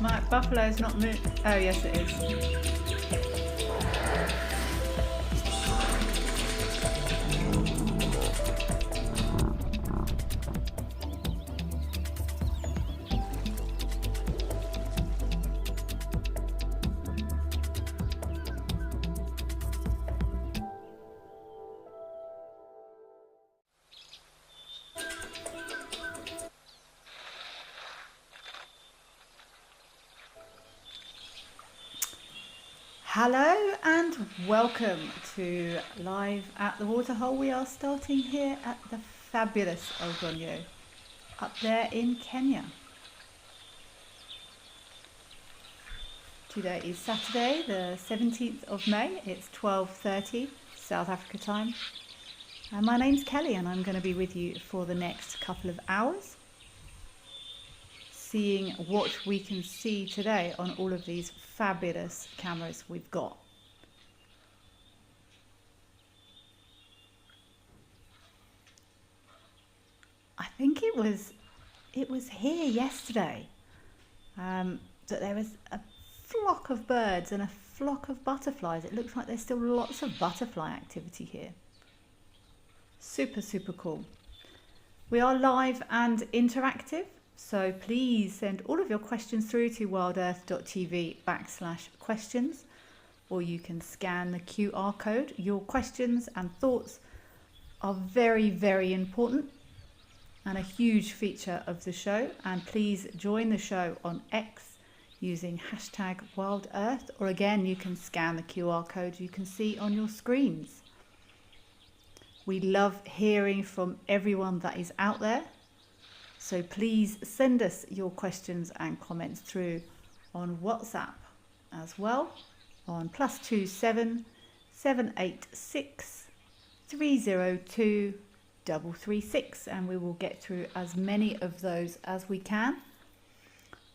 My buffalo's not moved. Oh, yes, it is. Hello and welcome to Live at the Waterhole. We are starting here at the fabulous Ogonyo up there in Kenya. Today is Saturday the 17th of May. It's 12:30 South Africa time. And my name's Kelly and I'm going to be with you for the next couple of hours, seeing what we can see today on all of these fabulous cameras we've got. I think it was here yesterday that there was a flock of birds and a flock of butterflies. It looks like there's still lots of butterfly activity here. Super, super cool. We are live and interactive. So please send all of your questions through to wildearth.tv/questions, or you can scan the QR code. Your questions and thoughts are very, very important and a huge feature of the show. And please join the show on X using #WildEarth, or again, you can scan the QR code you can see on your screens. We love hearing from everyone that is out there. So please send us your questions and comments through on WhatsApp as well on +27 786 302 336, and we will get through as many of those as we can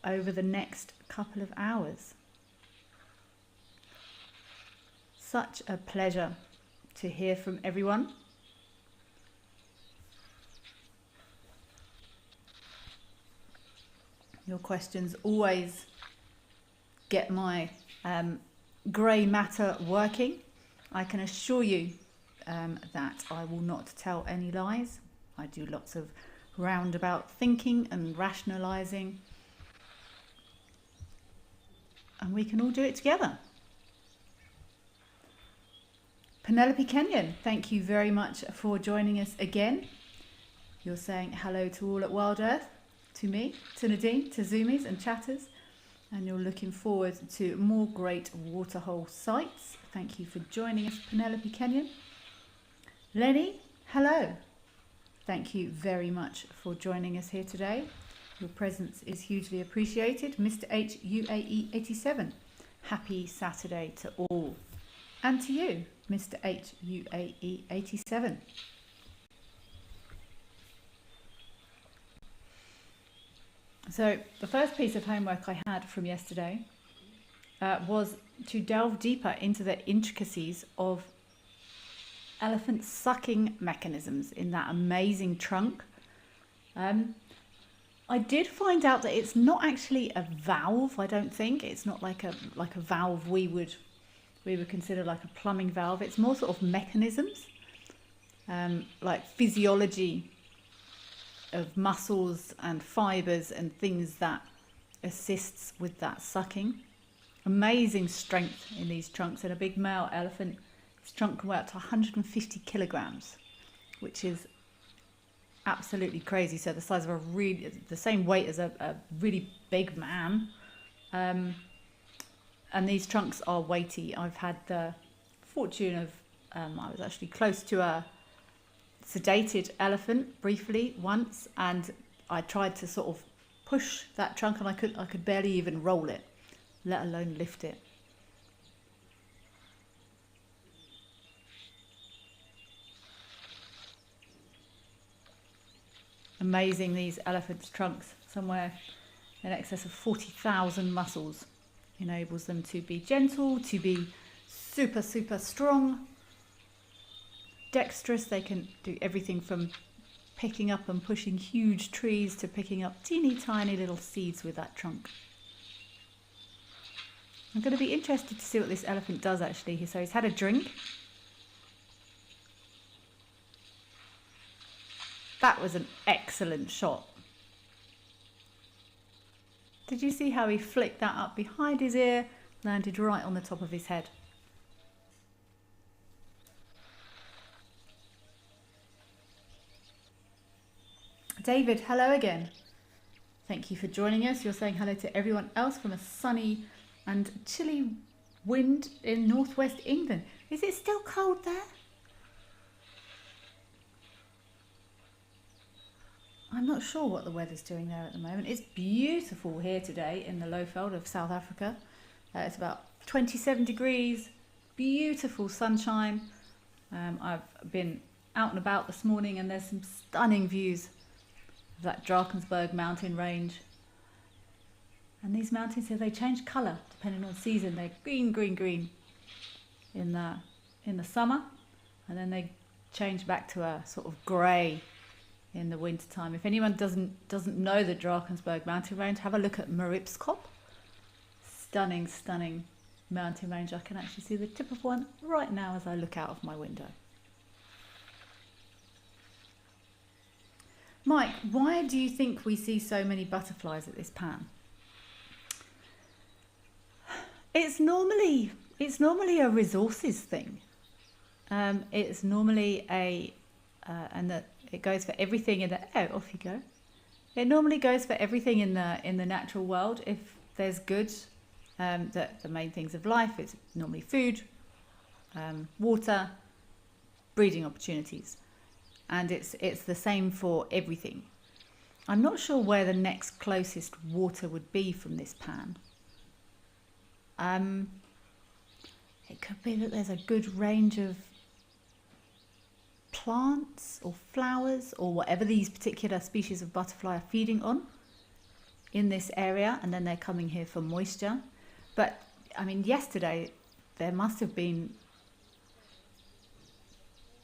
over the next couple of hours. Such a pleasure to hear from everyone. Your questions always get my grey matter working. I can assure you that I will not tell any lies. I do lots of roundabout thinking and rationalising. And we can all do it together. Penelope Kenyon, thank you very much for joining us again. You're saying hello to all at Wild Earth. To me, to Nadine, to Zoomies and chatters, and you're looking forward to more great waterhole sites. Thank you for joining us, Penelope Kenyon. Lenny, hello. Thank you very much for joining us here today. Your presence is hugely appreciated. Mr. H UAE 87, happy Saturday to all. And to you, Mr. H UAE 87. So the first piece of homework I had from yesterday was to delve deeper into the intricacies of elephant sucking mechanisms in that amazing trunk. I did find out that it's not actually a valve. I don't think it's not like a valve we would consider like a plumbing valve. It's more sort of mechanisms, like physiology of muscles and fibers and things that assists with that sucking. Amazing strength in these trunks, and a big male elephant, his trunk can weigh up to 150 kilograms, which is absolutely crazy. So the size of the same weight as a really big man. And these trunks are weighty. I've had the fortune of, I was actually close to a sedated elephant briefly once, and I tried to sort of push that trunk and I could barely even roll it, let alone lift it. Amazing, these elephants' trunks, somewhere in excess of 40,000 muscles, enables them to be gentle, to be super, super strong, dexterous. They can do everything from picking up and pushing huge trees to picking up teeny tiny little seeds with that trunk. I'm going to be interested to see what this elephant does actually. So he's had a drink. That was an excellent shot. Did you see how he flicked that up behind his ear, landed right on the top of his head? David, hello again. Thank you for joining us. You're saying hello to everyone else from a sunny and chilly wind in northwest England. Is it still cold there? I'm not sure what the weather's doing there at the moment. It's beautiful here today in the Lowveld of South Africa. It's about 27 degrees, beautiful sunshine. I've been out and about this morning and there's some stunning views of that Drakensberg mountain range. And these mountains here, they change colour depending on season. They're green, green, green in the summer, and then they change back to a sort of grey in the winter time. If anyone doesn't know the Drakensberg mountain range, have a look at Maripskop. Stunning, stunning mountain range. I can actually see the tip of one right now as I look out of my window. Mike, why do you think we see so many butterflies at this pan? It's normally a resources thing. It's normally and that it goes for everything in the off you go. It normally goes for everything in the natural world. If there's good, the main things of life, it's normally food, water, breeding opportunities, and it's the same for everything. I'm not sure where the next closest water would be from this pan. It could be that there's a good range of plants or flowers or whatever these particular species of butterfly are feeding on in this area, and then they're coming here for moisture. But I mean, yesterday there must have been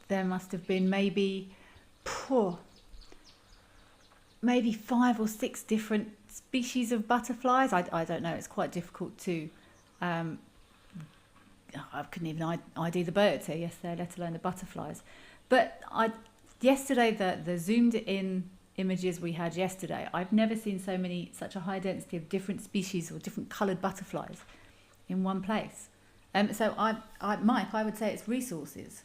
maybe 5 or 6 different species of butterflies. I don't know, it's quite difficult to I couldn't even ID the birds here yesterday, let alone the butterflies. But yesterday, the zoomed in images we had yesterday, I've never seen such a high density of different species or different coloured butterflies in one place. So Mike, I would say it's resources.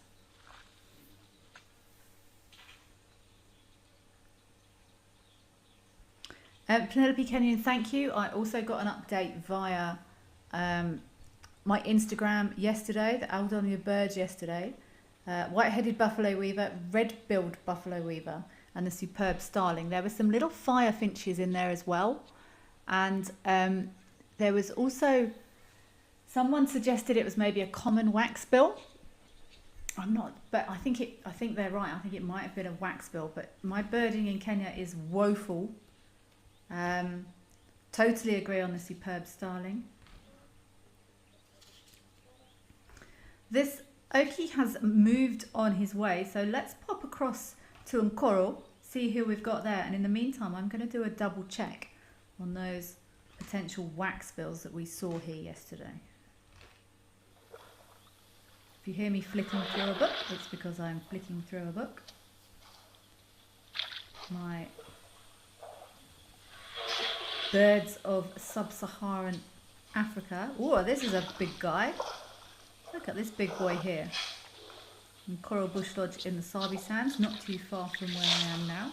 Penelope Kenyon, thank you. I also got an update via my Instagram yesterday, the Aldonia birds yesterday. White-headed buffalo weaver, red-billed buffalo weaver, and the superb starling. There were some little fire finches in there as well, and there was also someone suggested it was maybe a common waxbill. I'm not, but I think they're right. I think it might have been a waxbill. But my birding in Kenya is woeful. Totally agree on the superb starling. This Oki has moved on his way, so let's pop across to Nkoro, see who we've got there, and in the meantime I'm going to do a double check on those potential wax bills that we saw here yesterday. If you hear me flicking through a book, it's because I'm flicking through a book. My birds of sub-Saharan Africa. Oh, this is a big guy. Look at this big boy here. In Coral Bush Lodge in the Sabi Sands, not too far from where I am now.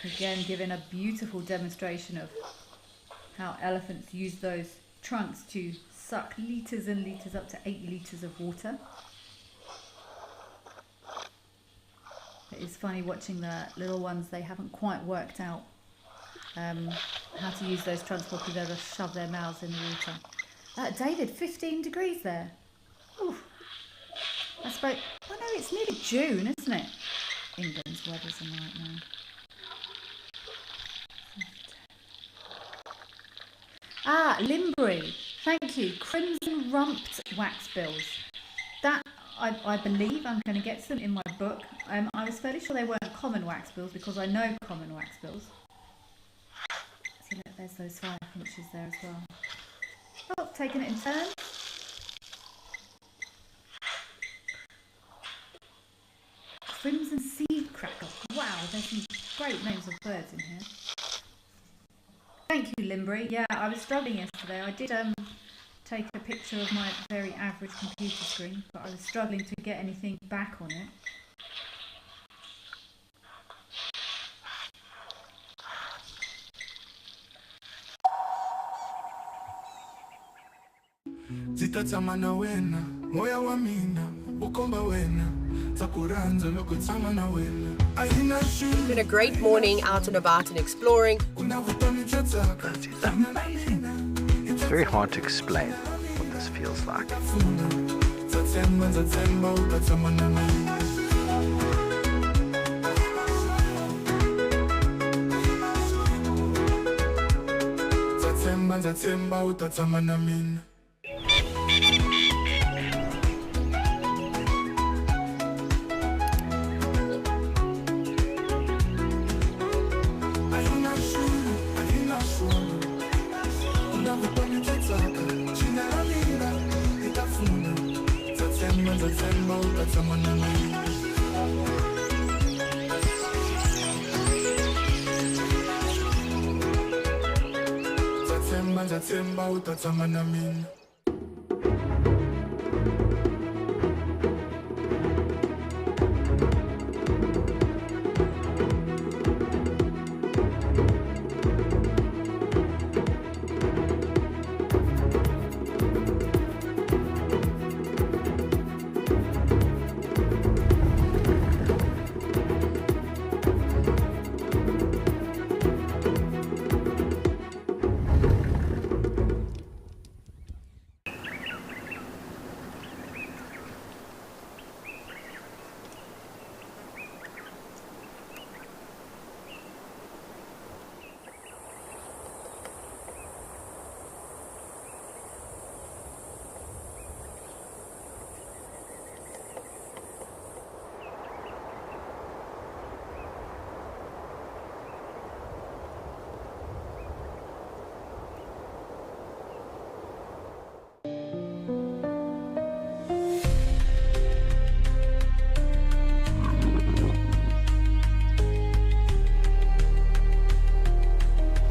Again, giving a beautiful demonstration of how elephants use those trunks to suck litres and litres, up to 8 litres of water. It's funny watching the little ones, they haven't quite worked out how to use those trunks properly. They'll just shove their mouths in the water. David, 15 degrees there. Oof. I suppose, oh no, it's nearly June, isn't it? England's weather's a nightmare. Limbury, thank you. Crimson rumped wax bills. That, I believe I'm going to get some in my book. I was fairly sure they weren't common wax bills because I know common wax bills. There's those fire finches there as well. Oh, taking it in turn. Crimson seed cracker. Wow, there's some great names of birds in here. Thank you, Limbri. Yeah, I was struggling yesterday. I did take a picture of my very average computer screen, but I was struggling to get anything back on it. Zitatamana wena, moya wa mina, ukomba wena, takuranza loko tamana wena. It's been a great morning out and about and exploring. Birds is amazing. It's very hard to explain what this feels like.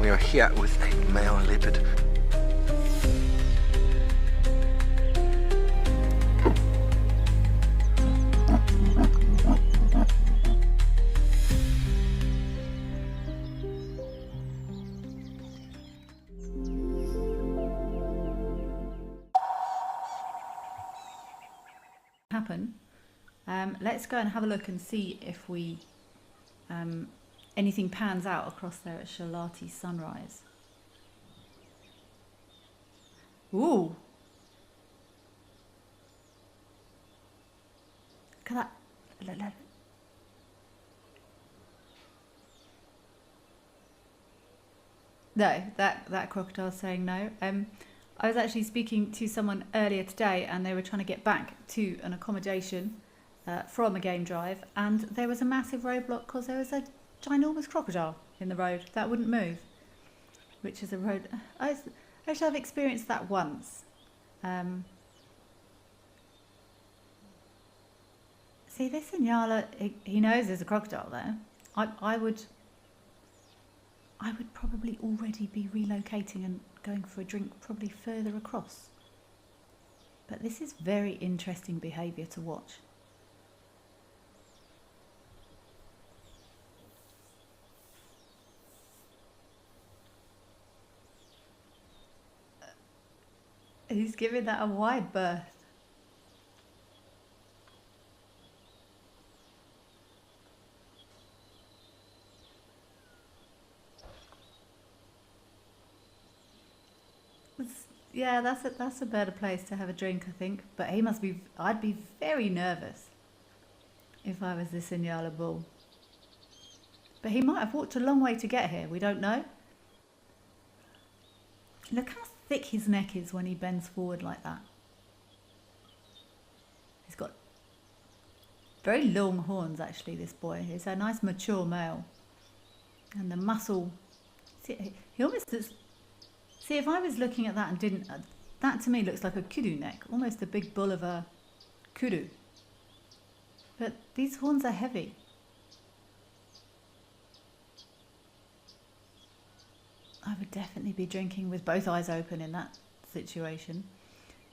We are here with a male leopard. Happen. Let's go and have a look and see if we anything pans out across there at Shalati Sunrise. Ooh! Look at that. No, that crocodile's saying no. I was actually speaking to someone earlier today and they were trying to get back to an accommodation from a game drive, and there was a massive roadblock because there was a ginormous crocodile in the road that wouldn't move, which is a road. Actually, I've experienced that once. See, this Inyala, he knows there's a crocodile there. I would probably already be relocating and going for a drink probably further across. But this is very interesting behaviour to watch. He's giving that a wide berth. Yeah, that's a better place to have a drink, I think. But he must be. I'd be very nervous if I was this Inyala bull. But he might have walked a long way to get here. We don't know. Look how thick his neck is when he bends forward like that. He's got very long horns, actually, this boy. He's a nice mature male. And the muscle, see, he almost See, if I was looking at that and didn't, that to me looks like a kudu neck, almost the big bull of a kudu. But these horns are heavy. I would definitely be drinking with both eyes open in that situation.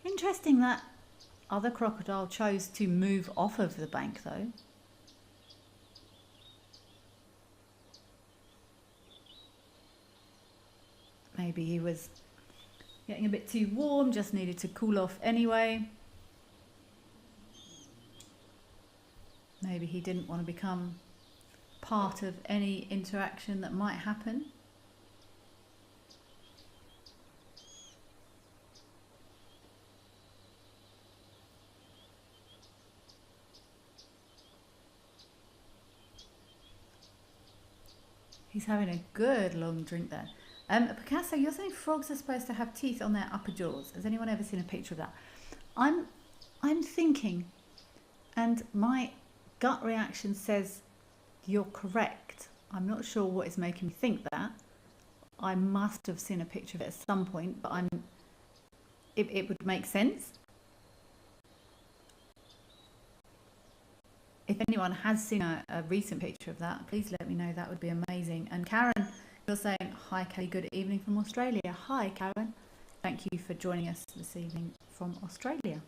Interesting that other crocodile chose to move off of the bank though. Maybe he was getting a bit too warm, just needed to cool off anyway. Maybe he didn't want to become part of any interaction that might happen. He's having a good long drink there. Picasso, you're saying frogs are supposed to have teeth on their upper jaws. Has anyone ever seen a picture of that? I'm thinking, and my gut reaction says you're correct. I'm not sure what is making me think that. I must have seen a picture of it at some point, but it would make sense. If anyone has seen a recent picture of that, please let me know. That would be amazing. And Karen, you're saying, hi Kelly, good evening from Australia. Hi Karen, thank you for joining us this evening from Australia.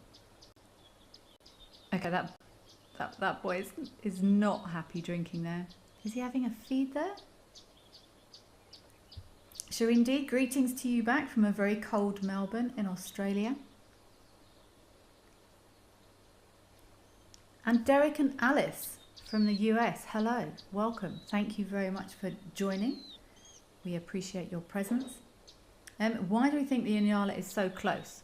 Okay, that boy is not happy drinking there. Is he having a feed there? Sharindi, greetings to you back from a very cold Melbourne in Australia. And Derek and Alice from the US, hello, welcome. Thank you very much for joining. We appreciate your presence. Why do we think the Inyala is so close?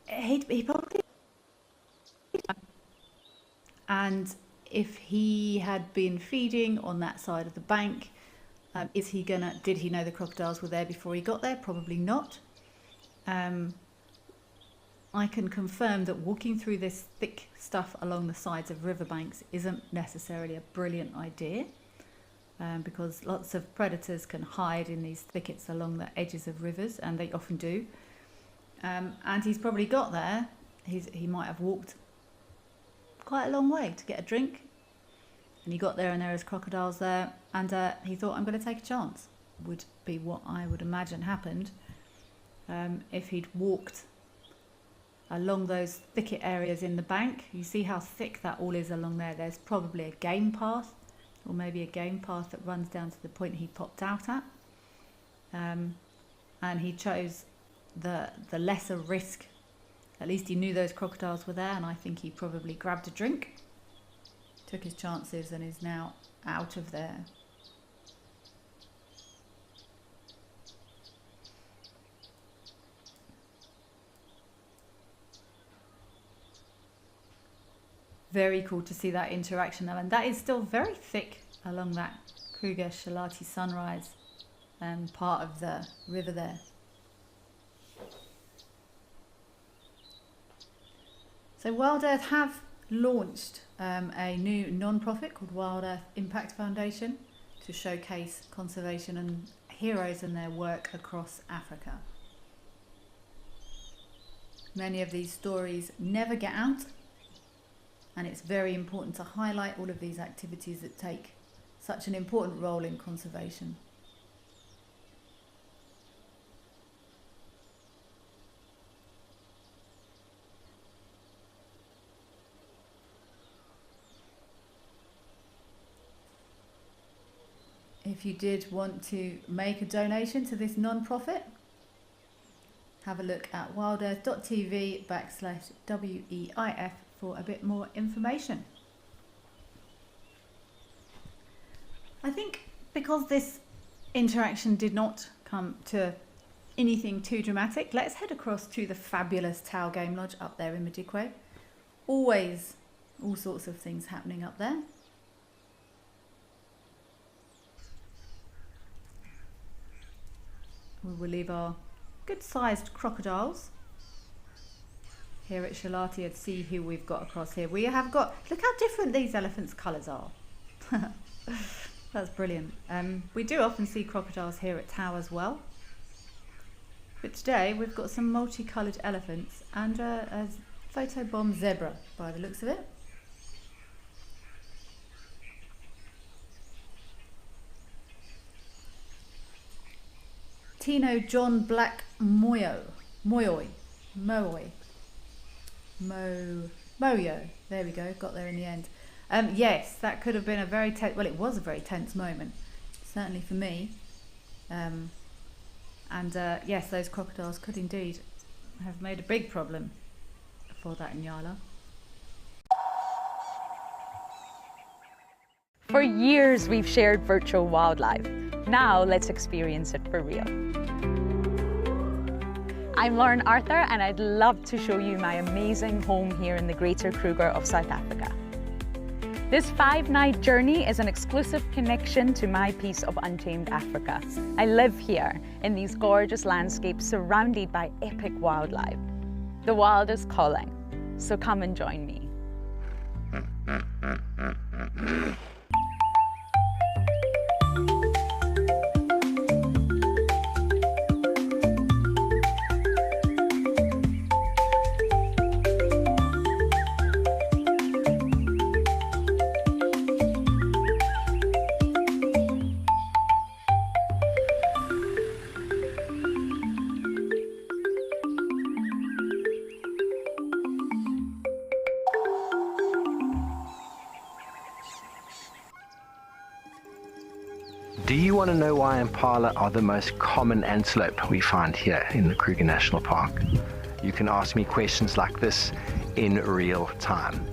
He probably... And if he had been feeding on that side of the bank, did he know the crocodiles were there before he got there? Probably not. I can confirm that walking through this thick stuff along the sides of riverbanks isn't necessarily a brilliant idea, because lots of predators can hide in these thickets along the edges of rivers, and they often do. And he's probably got there. He might have walked quite a long way to get a drink, and he got there and there was crocodiles there, and he thought, I'm going to take a chance. Would be what I would imagine happened. If he'd walked along those thicket areas in the bank, you see how thick that all is along there. There's probably a game path, or maybe a game path that runs down to the point he popped out at, and he chose the lesser risk. At least he knew those crocodiles were there, and I think he probably grabbed a drink, took his chances, and is now out of there. Very cool to see that interaction though, and that is still very thick along that Kruger Shalati Sunrise part of the river there. So Wild Earth have launched a new non-profit called Wild Earth Impact Foundation to showcase conservation and heroes and their work across Africa. Many of these stories never get out, and it's very important to highlight all of these activities that take such an important role in conservation. If you did want to make a donation to this non-profit, have a look at wildearth.tv/WEIF for a bit more information. I think because this interaction did not come to anything too dramatic, let's head across to the fabulous Tau Game Lodge up there in Madikwe. Always all sorts of things happening up there. We will leave our good-sized crocodiles here at Shalati and see who we've got across here. We have got, look how different these elephants' colours are. That's brilliant. We do often see crocodiles here at Tau as well. But today we've got some multicoloured elephants and a photobomb zebra by the looks of it. Tino John Black Moyo. Moyo. There we go, got there in the end. Yes, that could have been a very tense, well, it was a very tense moment, certainly for me. Yes, those crocodiles could indeed have made a big problem for that Nyala. For years, we've shared virtual wildlife. Now, let's experience it for real. I'm Lauren Arthur, and I'd love to show you my amazing home here in the Greater Kruger of South Africa. This 5-night journey is an exclusive connection to my piece of untamed Africa. I live here in these gorgeous landscapes surrounded by epic wildlife. The wild is calling, so come and join me. Do you want to know why impala are the most common antelope we find here in the Kruger National Park? You can ask me questions like this in real time.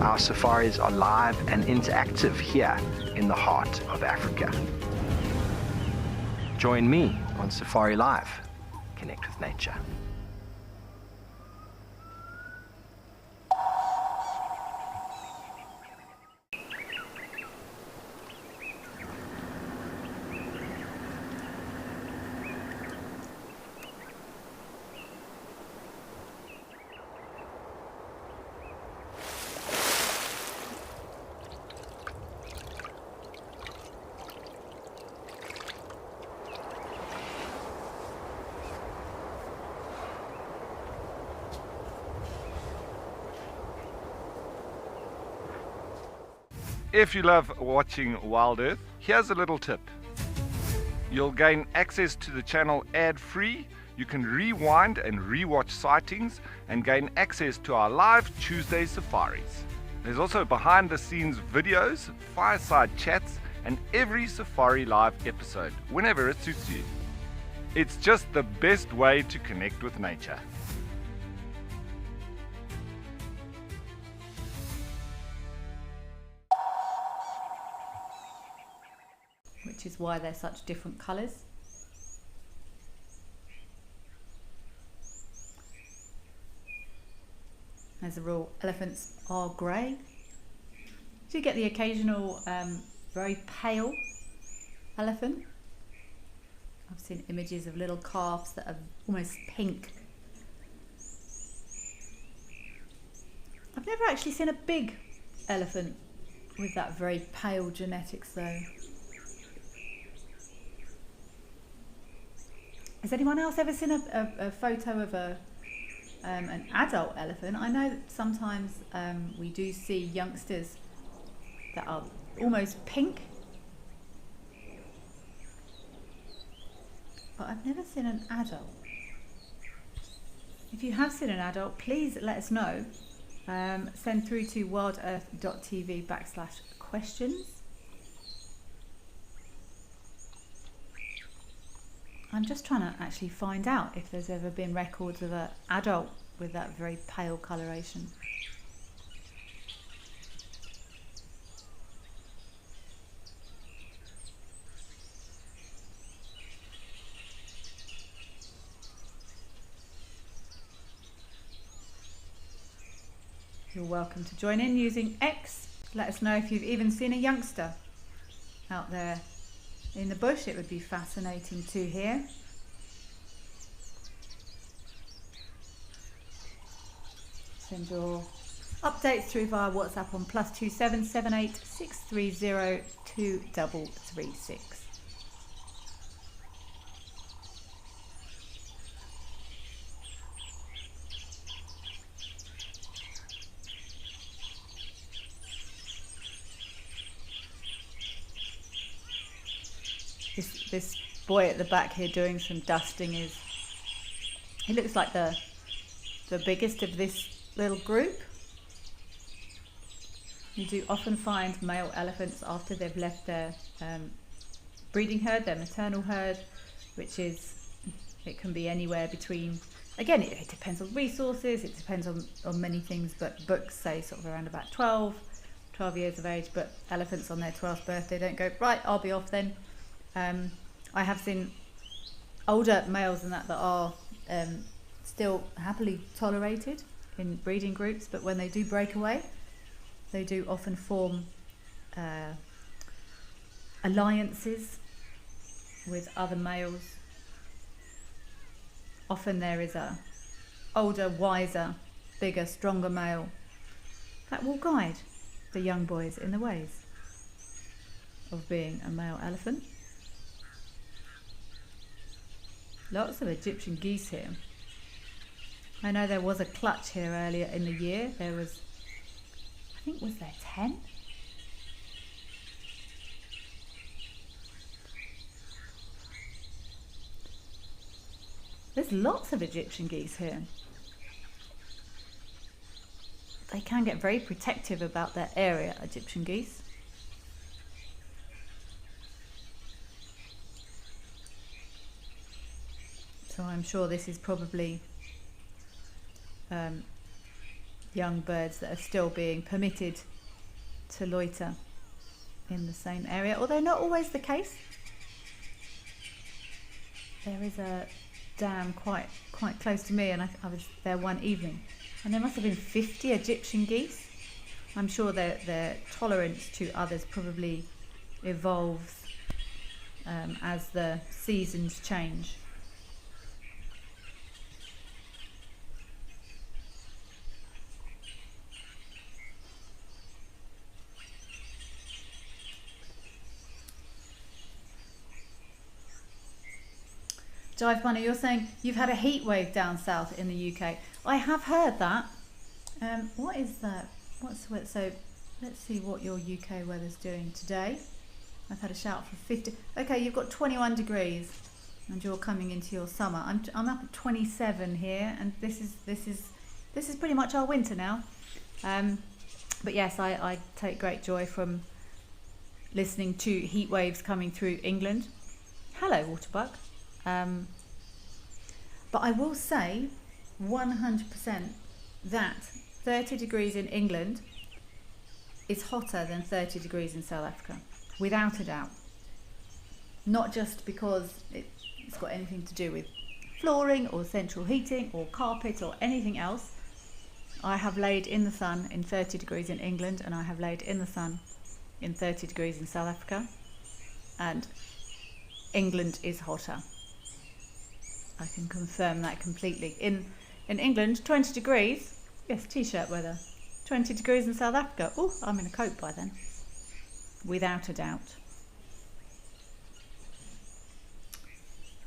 Our safaris are live and interactive here in the heart of Africa. Join me on Safari Live. Connect with nature. If you love watching Wild Earth, here's a little tip. You'll gain access to the channel ad-free. You can rewind and rewatch sightings and gain access to our live Tuesday safaris. There's also behind-the-scenes videos, fireside chats, and every Safari Live episode, whenever it suits you. It's just the best way to connect with nature. Which is why they're such different colours. As a rule, elephants are grey. Do you get the occasional very pale elephant? I've seen images of little calves that are almost pink. I've never actually seen a big elephant with that very pale genetics though. Has anyone else ever seen a photo of an adult elephant? I know that sometimes we do see youngsters that are almost pink, but I've never seen an adult. If you have seen an adult, please let us know. Send through to wildearth.tv/questions. I'm just trying to actually find out if there's ever been records of an adult with that very pale coloration. You're welcome to join in using X. Let us know if you've even seen a youngster out there in the bush. It would be fascinating to hear. Send your Updates through via WhatsApp on +27 78 630 2336. This boy at the back here doing some dusting he looks like the biggest of this little group. You do often find male elephants after they've left their breeding herd, their maternal herd, it can be anywhere between, again, it depends on resources, it depends on many things, but books say sort of around about 12 years of age, but elephants on their 12th birthday don't go, right, I'll be off then. I have seen older males than that are still happily tolerated in breeding groups, but when they do break away, they do often form alliances with other males. Often there is a older, wiser, bigger, stronger male that will guide the young boys in the ways of being a male elephant. Lots of Egyptian geese here. I know there was a clutch here earlier in the year. There was, I think, was there 10? There's lots of Egyptian geese here. They can get very protective about their area, Egyptian geese. So I'm sure this is probably young birds that are still being permitted to loiter in the same area, although not always the case. There is a dam quite close to me, and I was there one evening, and there must have been 50 Egyptian geese. I'm sure their tolerance to others probably evolves as the seasons change. Jive Bunny, you're saying you've had a heat wave down south in the UK. I have heard that. What is that? What's the weather? So let's see what your UK weather's doing today. I've had a shout for 50. Okay, you've got 21 degrees, and you're coming into your summer. I'm up at 27 here, and this is pretty much our winter now. But yes, I take great joy from listening to heat waves coming through England. Hello, Waterbuck. But I will say 100% that 30 degrees in England is hotter than 30 degrees in South Africa, without a doubt. Not just because it's got anything to do with flooring or central heating or carpet or anything else. I have laid in the sun in 30 degrees in England, and I have laid in the sun in 30 degrees in South Africa, and England is hotter. I can confirm that completely. In England, 20 degrees, yes, t-shirt weather. 20 degrees in South Africa, oh, I'm in a coat by then, without a doubt.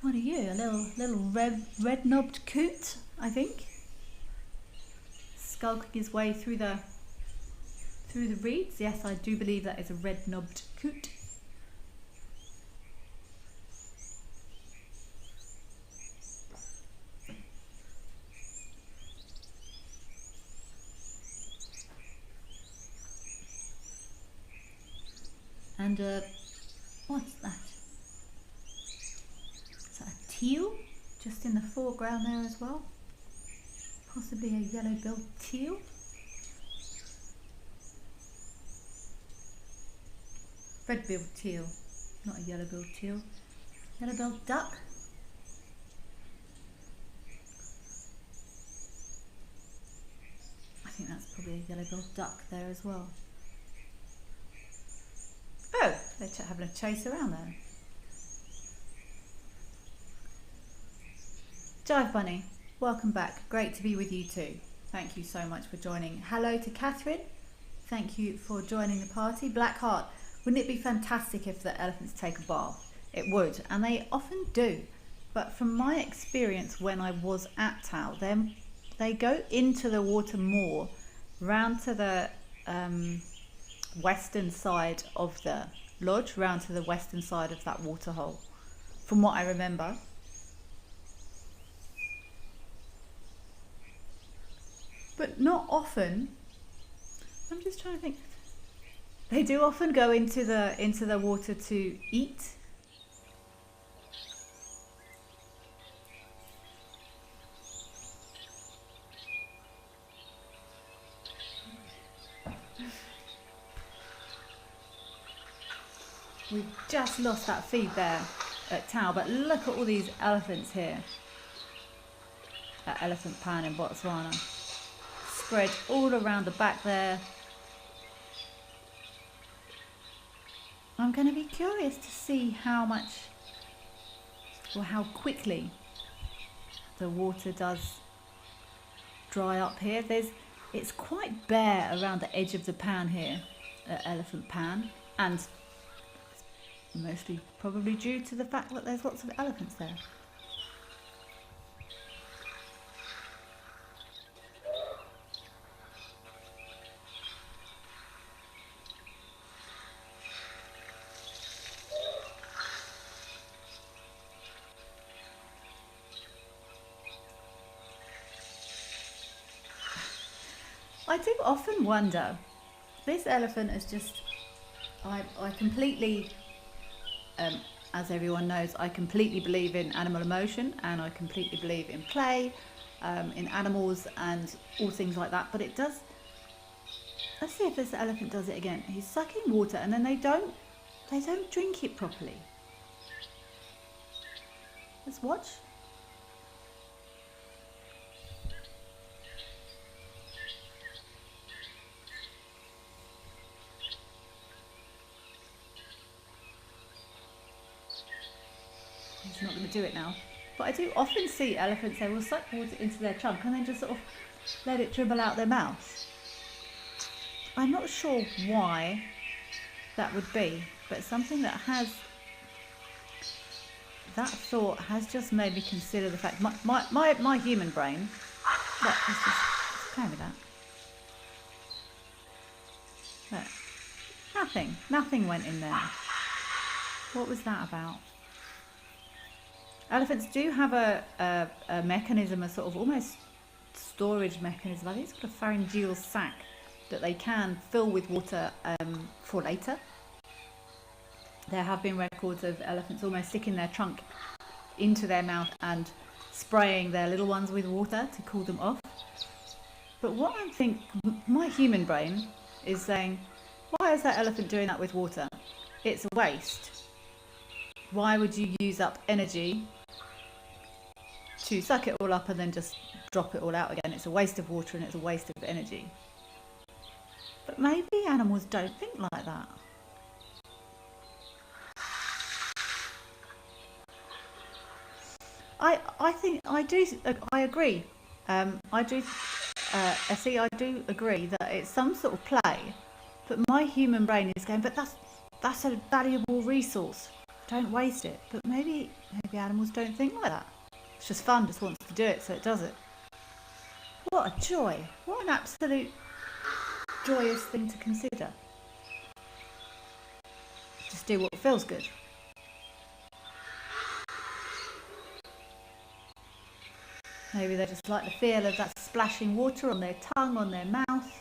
What are you, a little red-knobbed coot, I think, skulking his way through the reeds? Yes, I do believe that is a red-knobbed coot. And what's that? Is that a teal? Just in the foreground there as well? Possibly a yellow-billed teal? Red-billed teal, not a yellow-billed teal. Yellow-billed duck? I think that's probably a yellow-billed duck there as well. Oh, they're having a chase around there. Jive Bunny, welcome back. Great to be with you too. Thank you so much for joining. Hello to Catherine. Thank you for joining the party. Blackheart, wouldn't it be fantastic if the elephants take a bath? It would, and they often do. But from my experience when I was at Tao, they go into the water more, round to the western side of the lodge, round to the western side of that waterhole, from what I remember. But not often. I'm just trying to think. They do often go into the water to eat. We've just lost that feed there at Tao, but look at all these elephants here at Elephant Pan in Botswana. Spread all around the back there. I'm going to be curious to see how much or how quickly the water does dry up here. It's quite bare around the edge of the pan here at Elephant Pan, and mostly probably due to the fact that there's lots of elephants there. I do often wonder, this elephant is just, I completely, as everyone knows, I completely believe in animal emotion, and I completely believe in play, in animals and all things like that. But it does, let's see if this elephant does it again. He's sucking water and then they don't drink it properly. Let's watch. He's not going to do it now. But I do often see elephants, they will suck water into their trunk and then just sort of let it dribble out their mouth. I'm not sure why that would be, but something that thought has just made me consider the fact, my human brain, look, let's play with that. Look, nothing went in there. What was that about? Elephants do have a mechanism, a sort of almost storage mechanism. I think it's called a pharyngeal sac that they can fill with water for later. There have been records of elephants almost sticking their trunk into their mouth and spraying their little ones with water to cool them off. But what I think, my human brain is saying, why is that elephant doing that with water? It's a waste. Why would you use up energy to suck it all up and then just drop it all out again? It's a waste of water and it's a waste of energy. But maybe animals don't think like that. I agree. I do agree that it's some sort of play, but my human brain is going, but that's a valuable resource. Don't waste it. But maybe animals don't think like that. It's just fun, just wants to do it, so it does it. What a joy. What an absolute joyous thing to consider. Just do what feels good. Maybe they just like the feel of that splashing water on their tongue, on their mouth.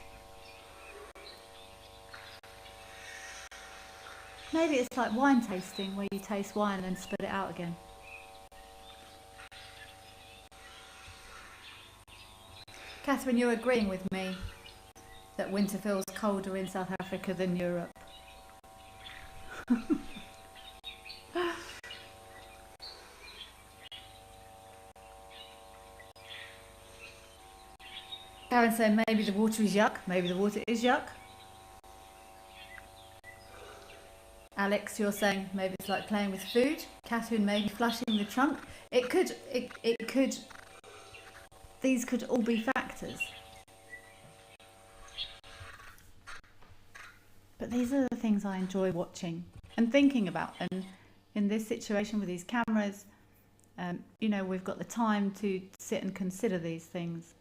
Maybe it's like wine tasting, where you taste wine and then spit it out again. Catherine, you're agreeing with me that winter feels colder in South Africa than Europe. Karen saying maybe the water is yuck. Maybe the water is yuck. Alex, you're saying maybe it's like playing with food. Catherine, maybe flushing the trunk. These could all be factors. But these are the things I enjoy watching and thinking about. And in this situation with these cameras, you know, we've got the time to sit and consider these things.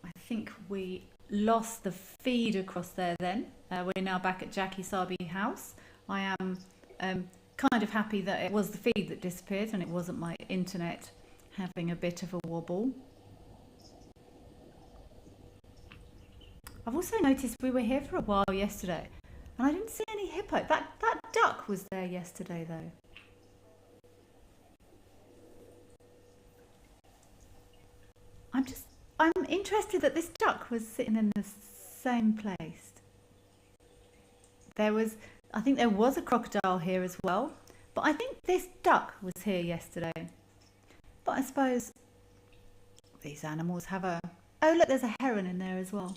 I think we lost the feed across there then. We're now back at Jackie Sabi house. I am kind of happy that it was the feed that disappeared and it wasn't my internet having a bit of a wobble. I've also noticed we were here for a while yesterday and I didn't see any hippo. That duck was there yesterday though. I'm interested that this duck was sitting in the same place. I think there was a crocodile here as well, but I think this duck was here yesterday. But I suppose these animals have a... Oh look, there's a heron in there as well.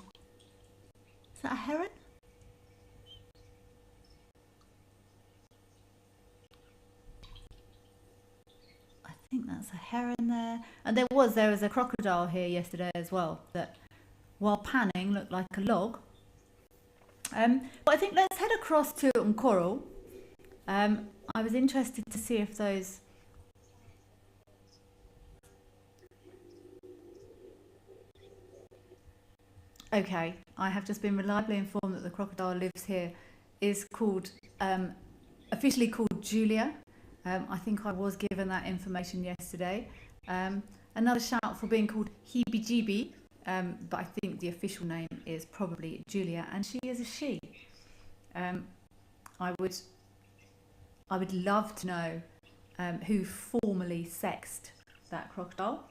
Is that a heron? I think that's a heron there. And there was a crocodile here yesterday as well that, while panning, looked like a log. But I think let's head across to Nkoro. I was interested to see if those... Okay, I have just been reliably informed that the crocodile lives here is called, officially called Julia. I think I was given that information yesterday. Another shout for being called Heebie-Jeebie, but I think the official name is probably Julia, and she is a she. I would love to know who formally sexed that crocodile.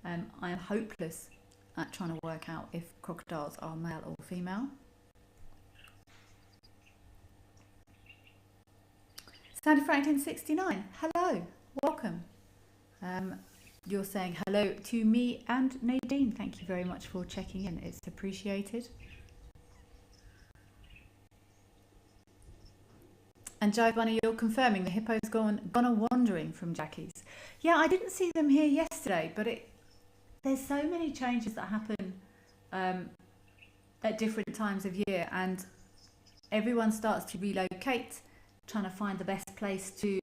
I am hopeless at trying to work out if crocodiles are male or female. Sandy Franklin 69, hello, welcome. You're saying hello to me and Nadine. Thank you very much for checking in. It's appreciated. And Jai Bunny, you're confirming the hippo's gone a wandering from Jackie's. Yeah, I didn't see them here yesterday, but there's so many changes that happen at different times of year, and everyone starts to relocate, trying to find the best place to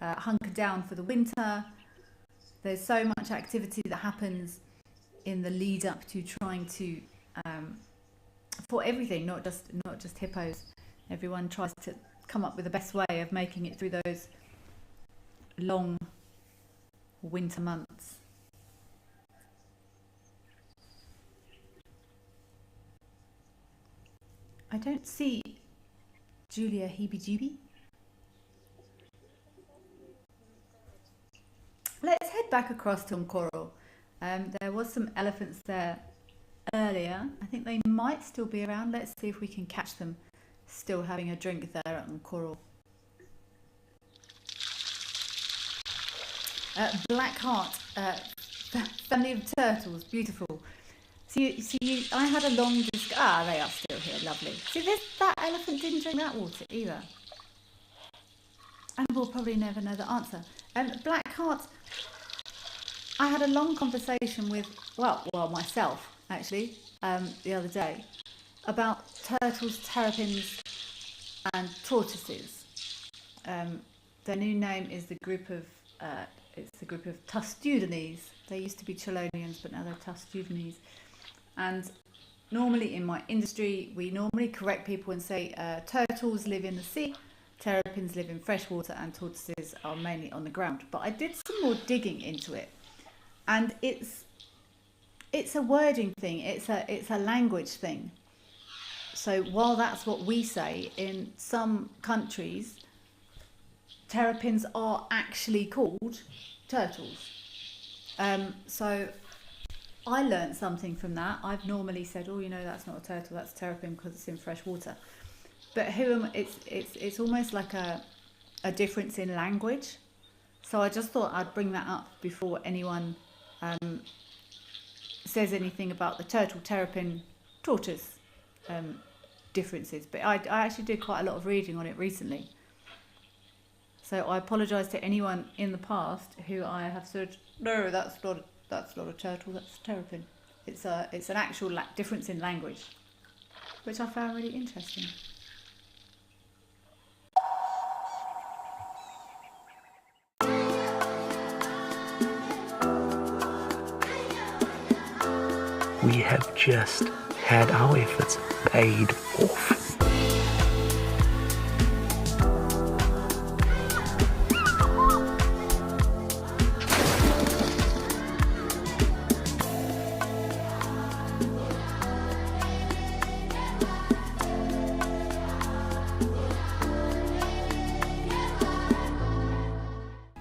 hunker down for the winter. There's so much activity that happens in the lead up to trying to, for everything, not just hippos. Everyone tries to come up with the best way of making it through those long winter months. I don't see Julia Heebie-Jeebie. Let's head back across to Nkoro. There was some elephants there earlier. I think they might still be around. Let's see if we can catch them still having a drink there at Nkoro. Black Heart, family of turtles, beautiful. I had a long they are still here, lovely. See, that elephant didn't drink that water either. And we'll probably never know the answer. Black Heart, I had a long conversation with, well, myself, actually, the other day, about turtles, terrapins, and tortoises. Their new name is the group of, Tustudines. They used to be Chelonians, but now they're Tustudines. And normally in my industry, we normally correct people and say turtles live in the sea, terrapins live in freshwater, and tortoises are mainly on the ground. But I did some more digging into it, and it's a wording thing. It's a language thing. So while that's what we say, in some countries, terrapins are actually called turtles. So I learned something from that. I've normally said, oh, that's not a turtle, that's a terrapin because it's in fresh water. But it's almost like a difference in language. So I just thought I'd bring that up before anyone says anything about the turtle, terrapin, tortoise differences. But I actually did quite a lot of reading on it recently. So I apologise to anyone in the past who I have said, no, that's not a turtle, that's a terrapin. It's an actual difference in language, which I found really interesting. We have just had our efforts paid off.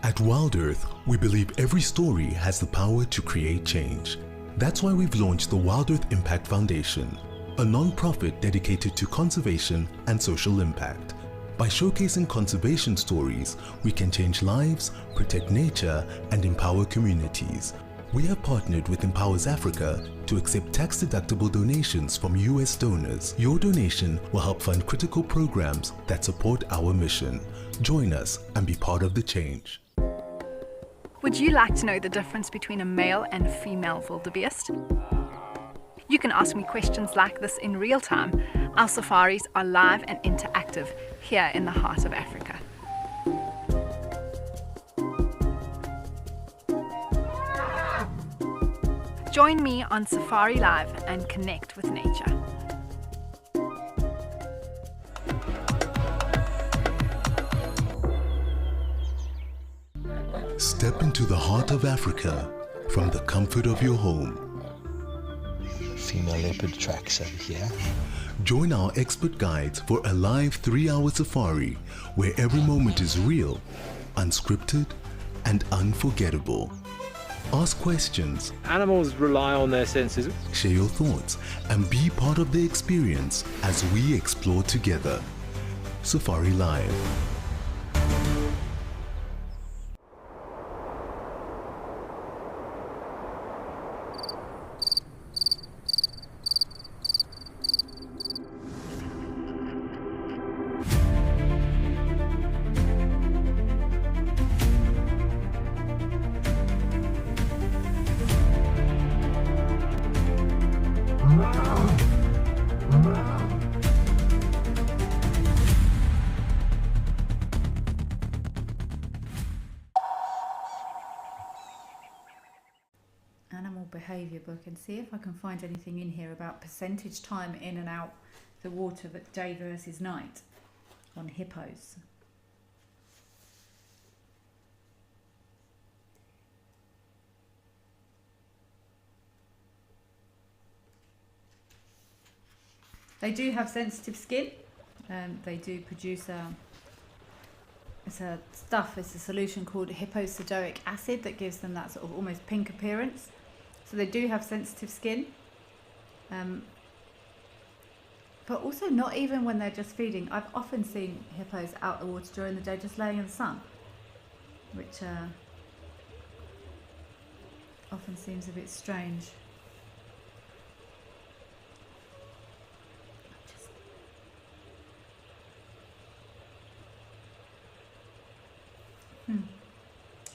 At Wild Earth, we believe every story has the power to create change. That's why we've launched the Wild Earth Impact Foundation, a non-profit dedicated to conservation and social impact. By showcasing conservation stories, we can change lives, protect nature, and empower communities. We have partnered with Empowers Africa to accept tax-deductible donations from US donors. Your donation will help fund critical programs that support our mission. Join us and be part of the change. Would you like to know the difference between a male and female wildebeest? You can ask me questions like this in real time. Our safaris are live and interactive here in the heart of Africa. Join me on Safari Live and connect with nature. Step into the heart of Africa from the comfort of your home. Female leopard tracks over here. Join our expert guides for a live 3-hour safari where every moment is real, unscripted, and unforgettable. Ask questions, Animals rely on their senses. share your thoughts, and be part of the experience as we explore together. Safari Live. Animal behaviour book, and see if I can find anything in here about percentage time in and out the water, but day versus night on hippos. They do have sensitive skin. They do produce it's a solution called hipposodic acid that gives them that sort of almost pink appearance. So they do have sensitive skin. But also not even when they're just feeding. I've often seen hippos out the water during the day just laying in the sun, which often seems a bit strange.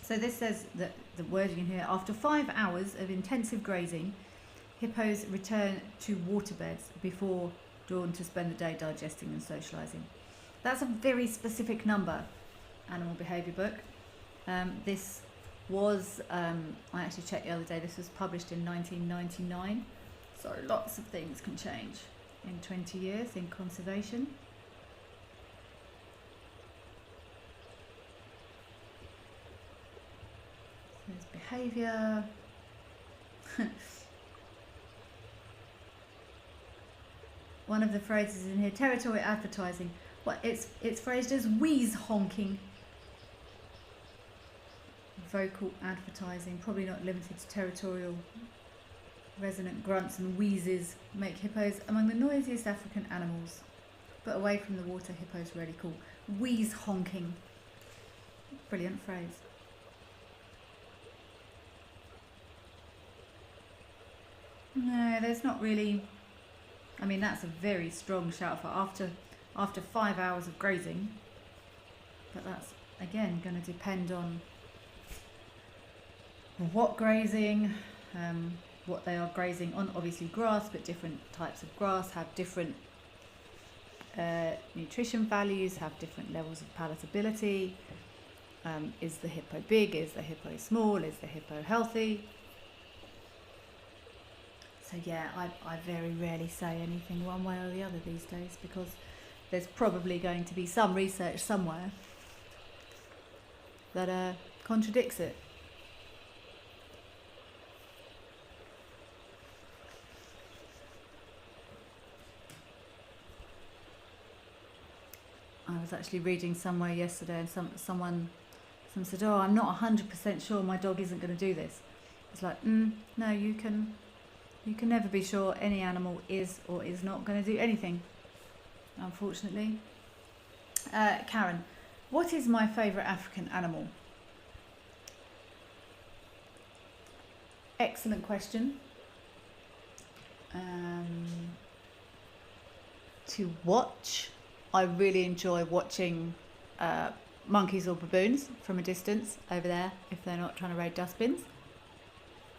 So this says that the wording in here, after 5 hours of intensive grazing, hippos return to waterbeds before dawn to spend the day digesting and socialising. That's a very specific number, Animal Behaviour Book. This was, I actually checked the other day, this was published in 1999. So lots of things can change in 20 years in conservation. There's behaviour. One of the phrases in here, territorial advertising. Well, it's phrased as wheeze honking. Vocal advertising, probably not limited to territorial. Resonant grunts and wheezes make hippos among the noisiest African animals. But away from the water, hippos really cool. Wheeze honking. Brilliant phrase. No, there's not really. I mean, that's a very strong shout for after 5 hours of grazing. But that's again going to depend on what grazing, what they are grazing on. Obviously grass, but different types of grass have different nutrition values, have different levels of palatability. Is the hippo big? Is the hippo small? Is the hippo healthy? So yeah, I very rarely say anything one way or the other these days, because there's probably going to be some research somewhere that contradicts it. I was actually reading somewhere yesterday, and someone said, "Oh, I'm not 100% sure my dog isn't going to do this." It's like, no, you can never be sure any animal is or is not going to do anything, unfortunately. Karen, what is my favourite African animal? Excellent question. To watch, I really enjoy watching monkeys or baboons from a distance over there, if they're not trying to raid dustbins.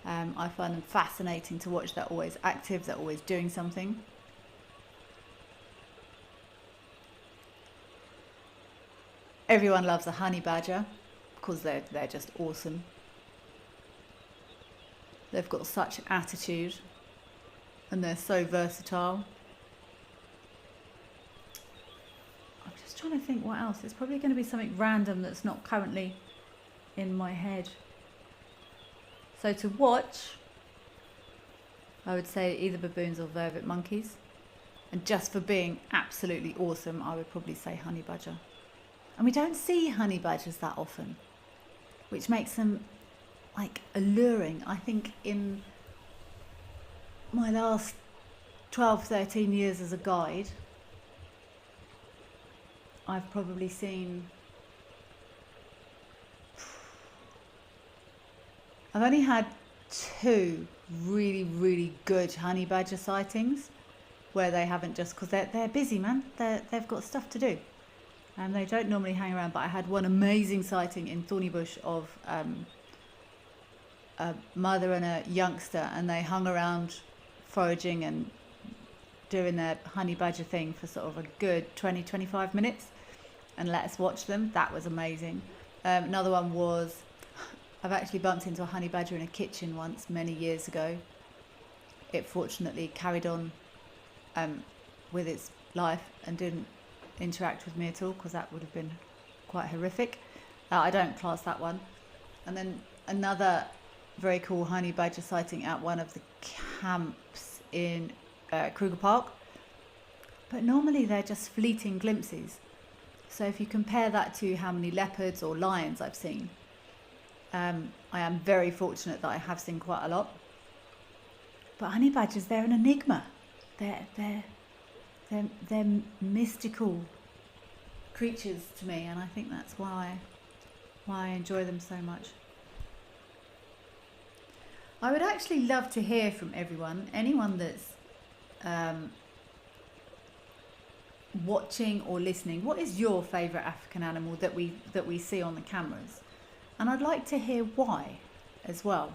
I find them fascinating to watch. They're always active, they're always doing something. Everyone loves a honey badger because they're just awesome. They've got such attitude and they're so versatile. I'm just trying to think what else. It's probably going to be something random that's not currently in my head. So to watch, I would say either baboons or vervet monkeys. And just for being absolutely awesome, I would probably say honey badger. And we don't see honey badgers that often, which makes them like alluring. I think in my last 12, 13 years as a guide, I've probably seen, I've only had 2 really, really good honey badger sightings where they haven't just, because they're busy, man. They've got stuff to do. And they don't normally hang around, but I had one amazing sighting in Thornybush of a mother and a youngster, and they hung around foraging and doing their honey badger thing for sort of a good 20-25 minutes and let us watch them. That was amazing. Another one was, I've actually bumped into a honey badger in a kitchen once many years ago. It fortunately carried on with its life and didn't interact with me at all, because that would have been quite horrific. I don't class that one. And then another very cool honey badger sighting at one of the camps in Kruger Park, but normally they're just fleeting glimpses. So if you compare that to how many leopards or lions I've seen, I am very fortunate that I have seen quite a lot. But honey badgers, they're an enigma. They're mystical creatures to me, and I think that's why I enjoy them so much. I would actually love to hear from anyone that's watching or listening. What is your favourite African animal that we see on the cameras? And I'd like to hear why as well.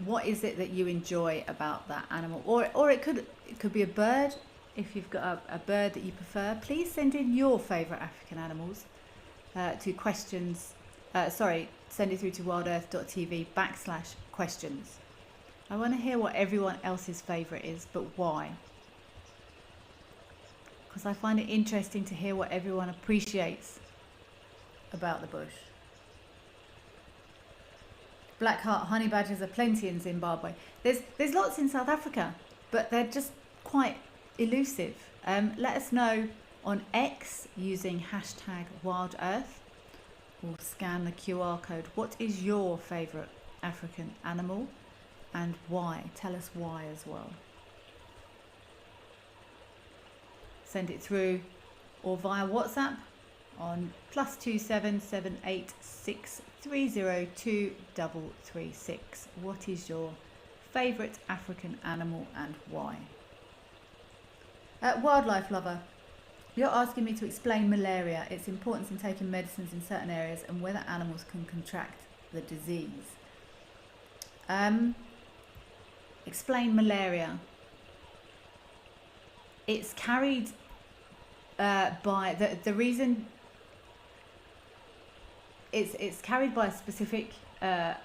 What is it that you enjoy about that animal? Or it could be a bird. If you've got a bird that you prefer, please send in your favourite African animals to questions. Send it through to wildearth.tv/questions. I want to hear what everyone else's favourite is, but why? Because I find it interesting to hear what everyone appreciates about the bush. Black-heart honey badgers are plenty in Zimbabwe. There's lots in South Africa, but they're just quite elusive. Let us know on X using #WildEarth or scan the QR code. What is your favourite African animal and why? Tell us why as well. Send it through or via WhatsApp on +27 786 302 336. What is your favourite African animal and why? Wildlife lover, you're asking me to explain malaria, its importance in taking medicines in certain areas, and whether animals can contract the disease. explain malaria. It's carried by the reason it's carried by a specific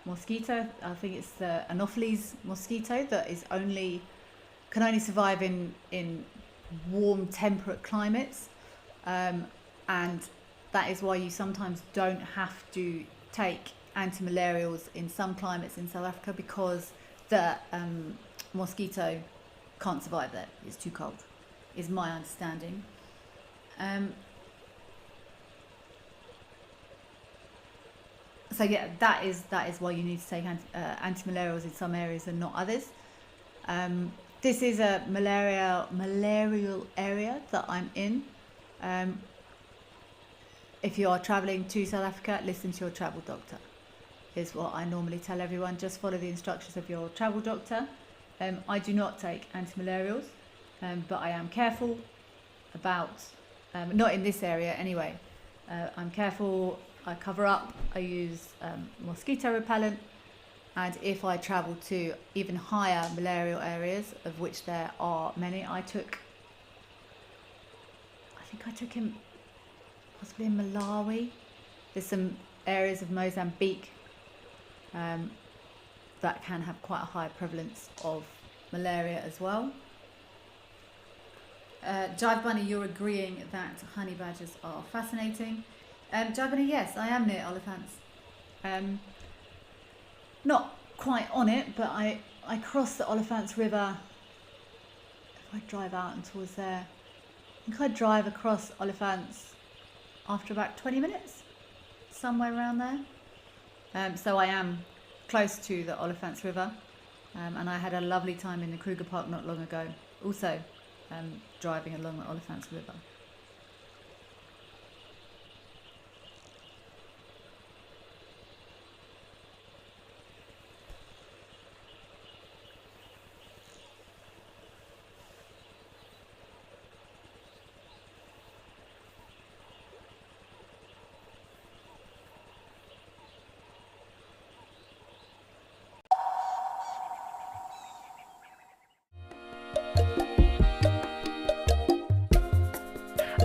mosquito. I think it's the Anopheles mosquito that can only survive in warm, temperate climates, and that is why you sometimes don't have to take anti-malarials in some climates in South Africa, because the mosquito can't survive there. It's too cold, is my understanding. So yeah, that is why you need to take anti-malarials in some areas and not others. This is a malarial area that I'm in. If you are travelling to South Africa, listen to your travel doctor, is what I normally tell everyone. Just follow the instructions of your travel doctor. I do not take anti-malarials, but I am careful about, not in this area anyway. I'm careful, I cover up, I use mosquito repellent, and if I travel to even higher malarial areas, of which there are many, I think I took him possibly in Malawi. There's some areas of Mozambique that can have quite a high prevalence of malaria as well. Jive Bunny, you're agreeing that honey badgers are fascinating. Jive Bunny, yes, I am near Oliphants. Not quite on it, but I cross the Oliphants River. If I drive out and towards there, I think I drive across Oliphants after about 20 minutes, somewhere around there. So I am close to the Oliphants River, and I had a lovely time in the Kruger Park not long ago, also driving along the Oliphants River.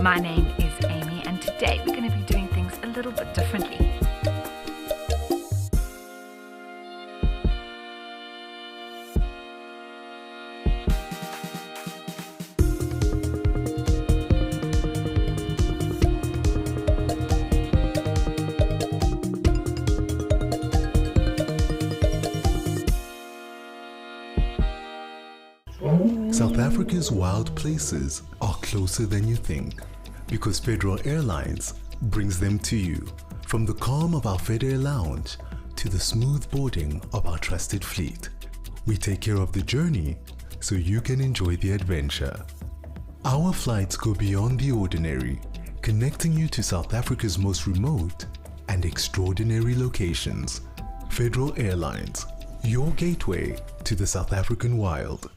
My name is Amy, and today we're going to be doing things a little bit differently. South Africa's wild places are closer than you think, because Federal Airlines brings them to you. From the calm of our FedAir lounge to the smooth boarding of our trusted fleet, we take care of the journey so you can enjoy the adventure. Our flights go beyond the ordinary, connecting you to South Africa's most remote and extraordinary locations. Federal Airlines, your gateway to the South African wild.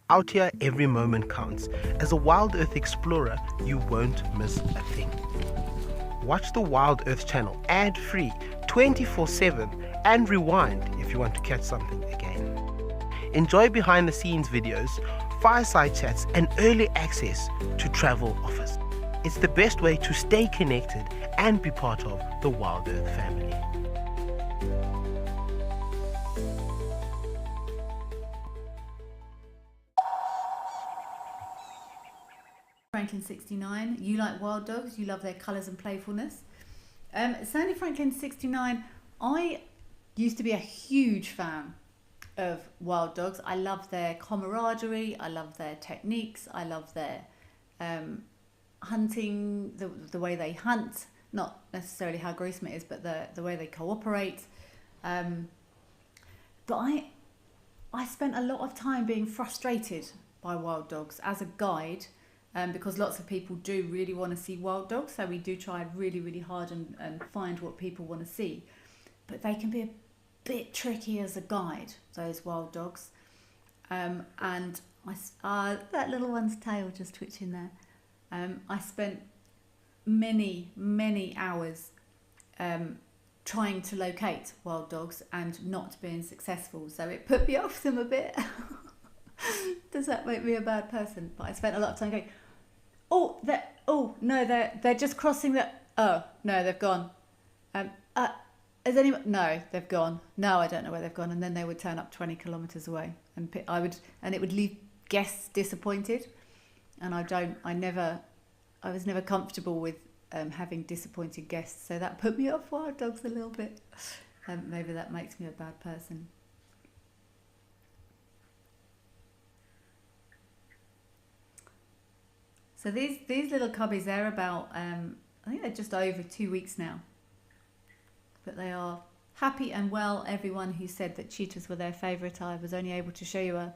Out here, every moment counts. As a Wild Earth explorer, you won't miss a thing. Watch the Wild Earth channel ad-free 24/7 and rewind if you want to catch something again. Enjoy behind-the-scenes videos, fireside chats, and early access to travel offers. It's the best way to stay connected and be part of the Wild Earth family. Franklin 69. You like wild dogs. You love their colours and playfulness. Sandy Franklin 69. I used to be a huge fan of wild dogs. I love their camaraderie. I love their techniques. I love their hunting, the way they hunt. Not necessarily how gruesome it is, but the way they cooperate. But I spent a lot of time being frustrated by wild dogs as a guide, because lots of people do really want to see wild dogs, so we do try really, really hard and find what people want to see. But they can be a bit tricky as a guide, those wild dogs. And that little one's tail just twitching there. I spent many hours trying to locate wild dogs and not being successful, so it put me off them a bit. Does that make me a bad person? But I spent a lot of time going, they're just crossing the, oh no, they've gone. Has anyone? No, they've gone. No, I don't know where they've gone. And then they would turn up 20 kilometres away, and it would leave guests disappointed. And I was never comfortable with having disappointed guests, so that put me off wild dogs a little bit. Maybe that makes me a bad person. So these little cubbies, they're about, I think they're just over 2 weeks now. But they are happy and well. Everyone who said that cheetahs were their favourite, I was only able to show you a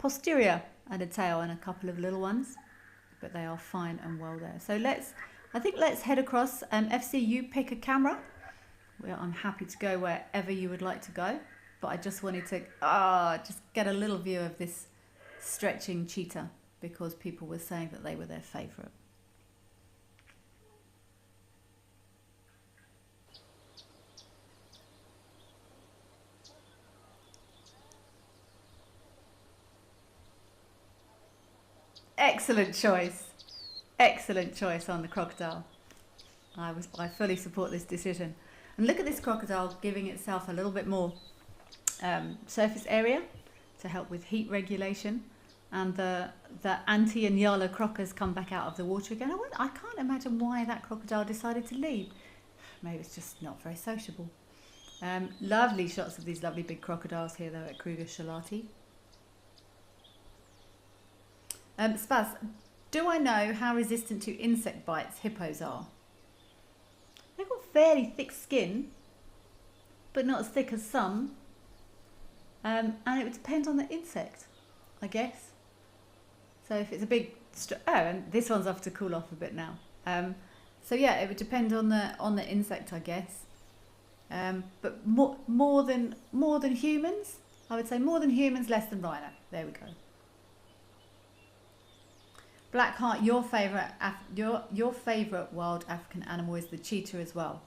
posterior and a tail and a couple of little ones. But they are fine and well there. So let's head across. FC, you pick a camera. Well, I'm happy to go wherever you would like to go. But I just wanted to just get a little view of this stretching cheetah, because people were saying that they were their favourite. Excellent choice on the crocodile. I fully support this decision. And look at this crocodile giving itself a little bit more surface area to help with heat regulation. And the Anti and Yala croccas come back out of the water again. I can't imagine why that crocodile decided to leave. Maybe it's just not very sociable. Lovely shots of these lovely big crocodiles here though at Kruger Shalati. Spaz, do I know how resistant to insect bites hippos are? They've got fairly thick skin, but not as thick as some. And it would depend on the insect, I guess. So if it's a big, and this one's off to cool off a bit now. So yeah, it would depend on the insect, I guess. But more than humans, I would say more than humans, less than rhino. There we go. Blackheart, your favourite wild African animal is the cheetah as well.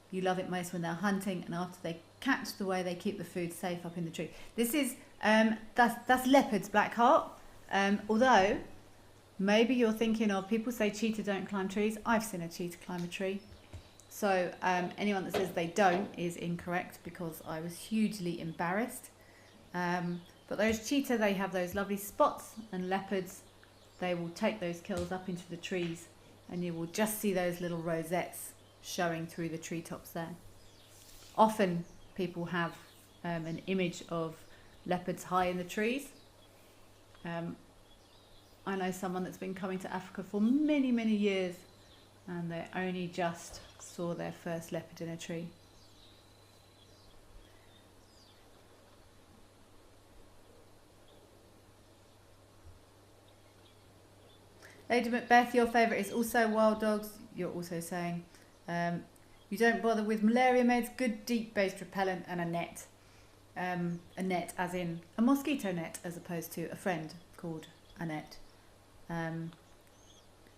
You love it most when they're hunting and after they catch, the way they keep the food safe up in the tree. This is that's leopards, Blackheart. Although maybe you're thinking of, people say cheetah don't climb trees. I've seen a cheetah climb a tree. So anyone that says they don't is incorrect, because I was hugely embarrassed. But those cheetah, they have those lovely spots, and leopards, they will take those kills up into the trees, and you will just see those little rosettes showing through the treetops there. Often people have an image of leopards high in the trees. I know someone that's been coming to Africa for many years, and they only just saw their first leopard in a tree. Lady Macbeth, your favourite is also wild dogs. You're also saying you don't bother with malaria meds, good deep-based repellent, and a net. A net as in a mosquito net, as opposed to a friend called a net.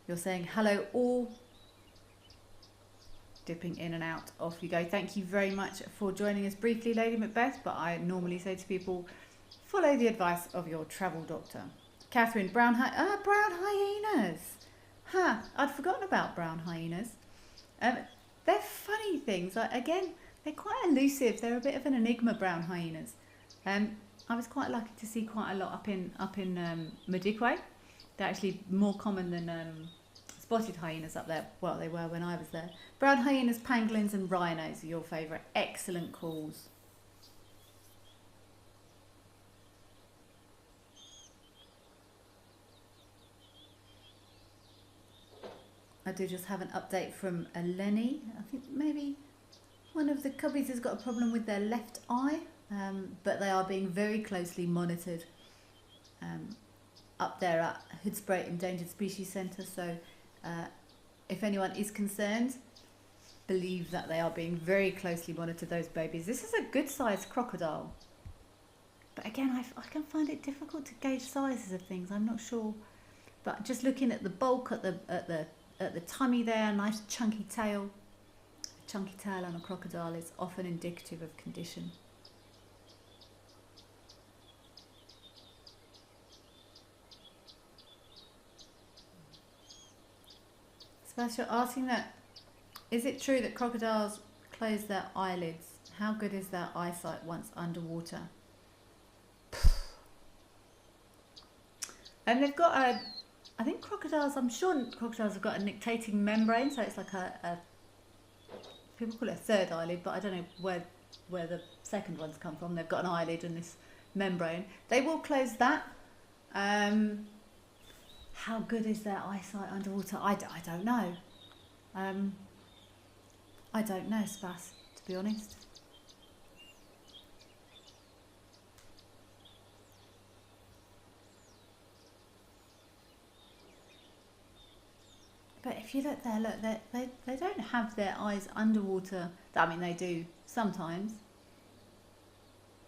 You're saying hello all. Dipping in and out, off you go. Thank you very much for joining us briefly, Lady Macbeth, but I normally say to people, follow the advice of your travel doctor. Catherine, brown hyenas. I'd forgotten about brown hyenas. They're funny things. Again, they're quite elusive. They're a bit of an enigma, brown hyenas. I was quite lucky to see quite a lot up in Madikwe. They're actually more common than spotted hyenas up there. Well, they were when I was there. Brown hyenas, pangolins and rhinos are your favourite. Excellent calls. I do just have an update from Eleni. I think maybe one of the cubbies has got a problem with their left eye, but they are being very closely monitored up there at Hoodspray Endangered Species Centre. So if anyone is concerned, believe that they are being very closely monitored, those babies. This is a good sized crocodile. But again, I can find it difficult to gauge sizes of things. I'm not sure. But just looking at the bulk, at the tummy there, nice chunky tail. A chunky tail on a crocodile is often indicative of condition. Sebastian, asking that, is it true that crocodiles close their eyelids? How good is their eyesight once underwater? And they've got a, I think crocodiles, I'm sure crocodiles have got a nictating membrane, so it's like a people call it a third eyelid, but I don't know where the second ones come from. They've got an eyelid and this membrane. They will close that. How good is their eyesight underwater? I don't know. I don't know, Spas, to be honest. But if you look there, look, they don't have their eyes underwater. I mean, they do sometimes.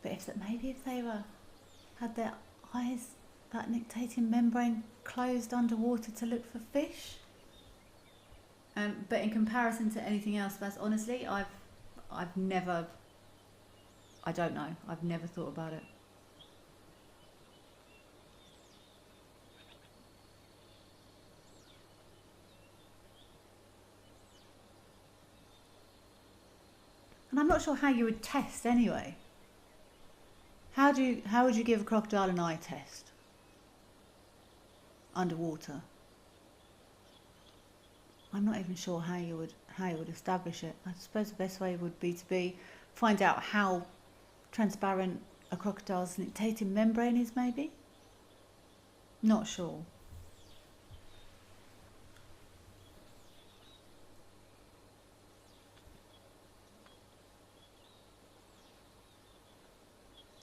But maybe if they had their eyes, that nictating membrane closed underwater to look for fish. But in comparison to anything else, that's honestly, I've never, I don't know. I've never thought about it. And I'm not sure how you would test anyway. How would you give a crocodile an eye test? Underwater. I'm not even sure how you would establish it. I suppose the best way would be to find out how transparent a crocodile's nictating membrane is, maybe? Not sure.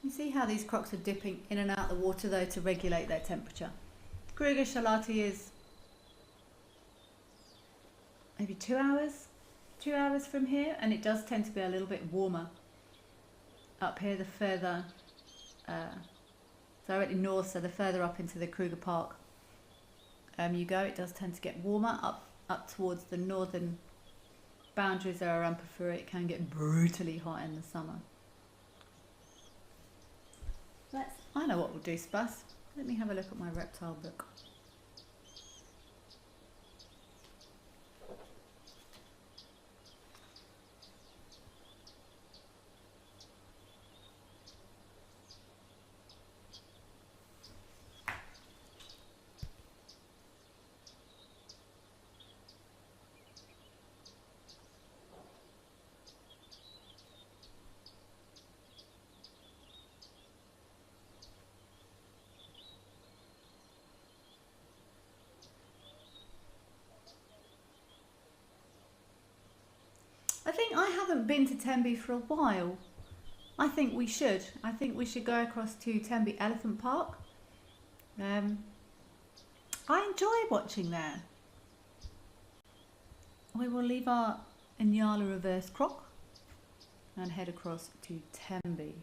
You see how these crocs are dipping in and out of the water though to regulate their temperature. Kruger Shalati is maybe 2 hours from here, and it does tend to be a little bit warmer up here the further directly north, so the further up into the Kruger Park you go, it does tend to get warmer up towards the northern boundaries of Arampafura. It can get brutally hot in the summer. I know what we'll do, Spas. Let me have a look at my reptile book. I think I haven't been to Tembe for a while. I think we should. I think we should go across to Tembe Elephant Park. I enjoy watching there. We will leave our Inyala reverse croc and head across to Tembe.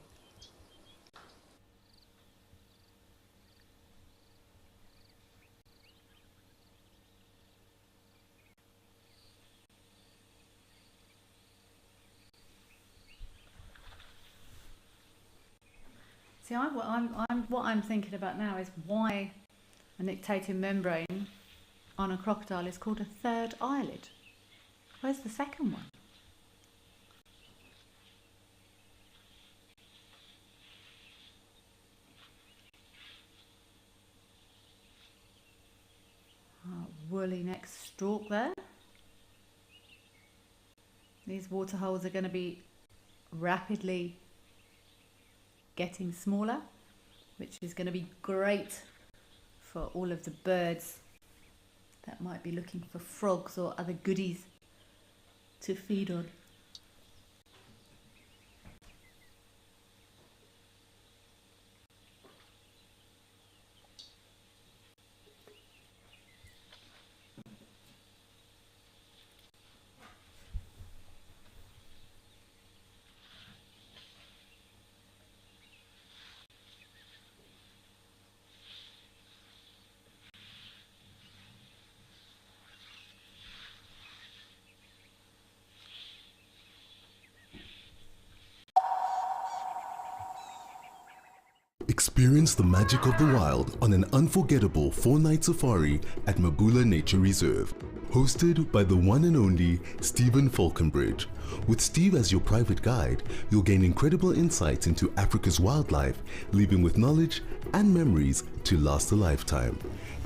See, what I'm thinking about now is why a nictating membrane on a crocodile is called a third eyelid. Where's the second one? woolly neck stalk there. These water holes are going to be rapidly getting smaller, which is going to be great for all of the birds that might be looking for frogs or other goodies to feed on. Experience the magic of the wild on an unforgettable 4-night safari at Mabula Nature Reserve, hosted by the one and only Stephen Falconbridge. With Steve as your private guide, you'll gain incredible insights into Africa's wildlife, leaving with knowledge and memories to last a lifetime.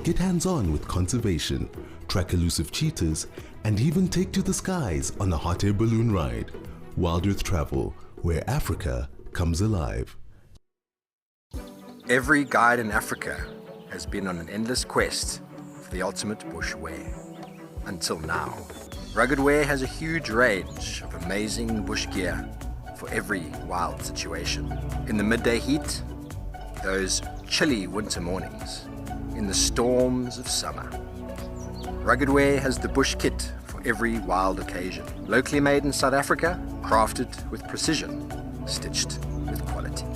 Get hands-on with conservation, track elusive cheetahs, and even take to the skies on a hot air balloon ride. Wild Earth Travel, where Africa comes alive. Every guide in Africa has been on an endless quest for the ultimate bush wear. Until now. Rugged Wear has a huge range of amazing bush gear for every wild situation. In the midday heat, those chilly winter mornings, in the storms of summer. Rugged Wear has the bush kit for every wild occasion. Locally made in South Africa, crafted with precision, stitched with quality.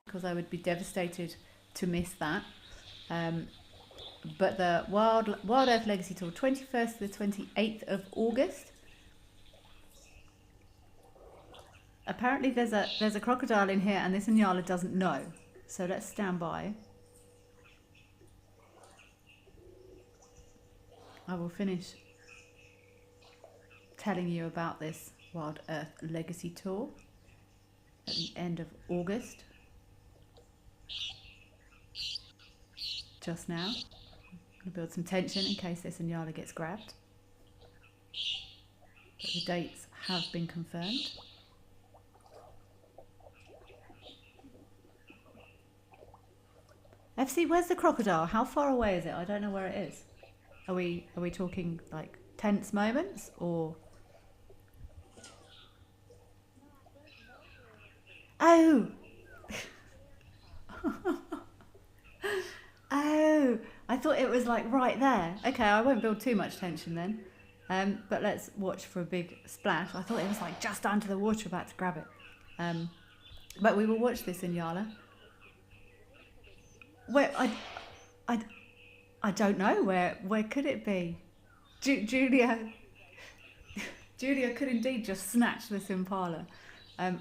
Because I would be devastated to miss that. But the Wild Earth Legacy Tour, 21st to the 28th of August. Apparently there's a crocodile in here and this Inyala doesn't know. So let's stand by. I will finish telling you about this Wild Earth Legacy Tour at the end of August. Just now, I'm going to build some tension in case this Inyala gets grabbed. But the dates have been confirmed. FC, where's the crocodile? How far away is it? I don't know where it is. Are we talking like tense moments or? Oh. Oh, I thought it was like right there. Okay, I won't build too much tension then. But let's watch for a big splash. I thought it was like just under the water about to grab it. But we will watch this Inyala. Where I don't know where could it be? Julia could indeed just snatch this impala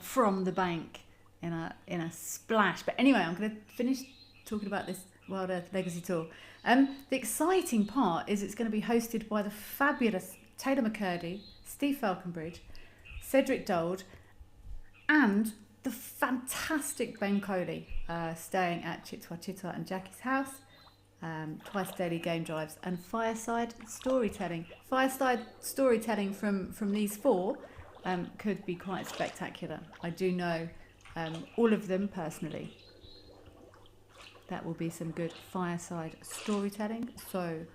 from the bank in a splash. But anyway, I'm going to finish talking about this Wild Earth Legacy Tour. The exciting part is it's going to be hosted by the fabulous Taylor McCurdy, Steve Falconbridge, Cedric Dold, and the fantastic Ben Coley, staying at Chitwa and Jackie's house, twice daily game drives, and fireside storytelling. Fireside storytelling from these four could be quite spectacular. I do know all of them personally. That will be some good fireside storytelling. So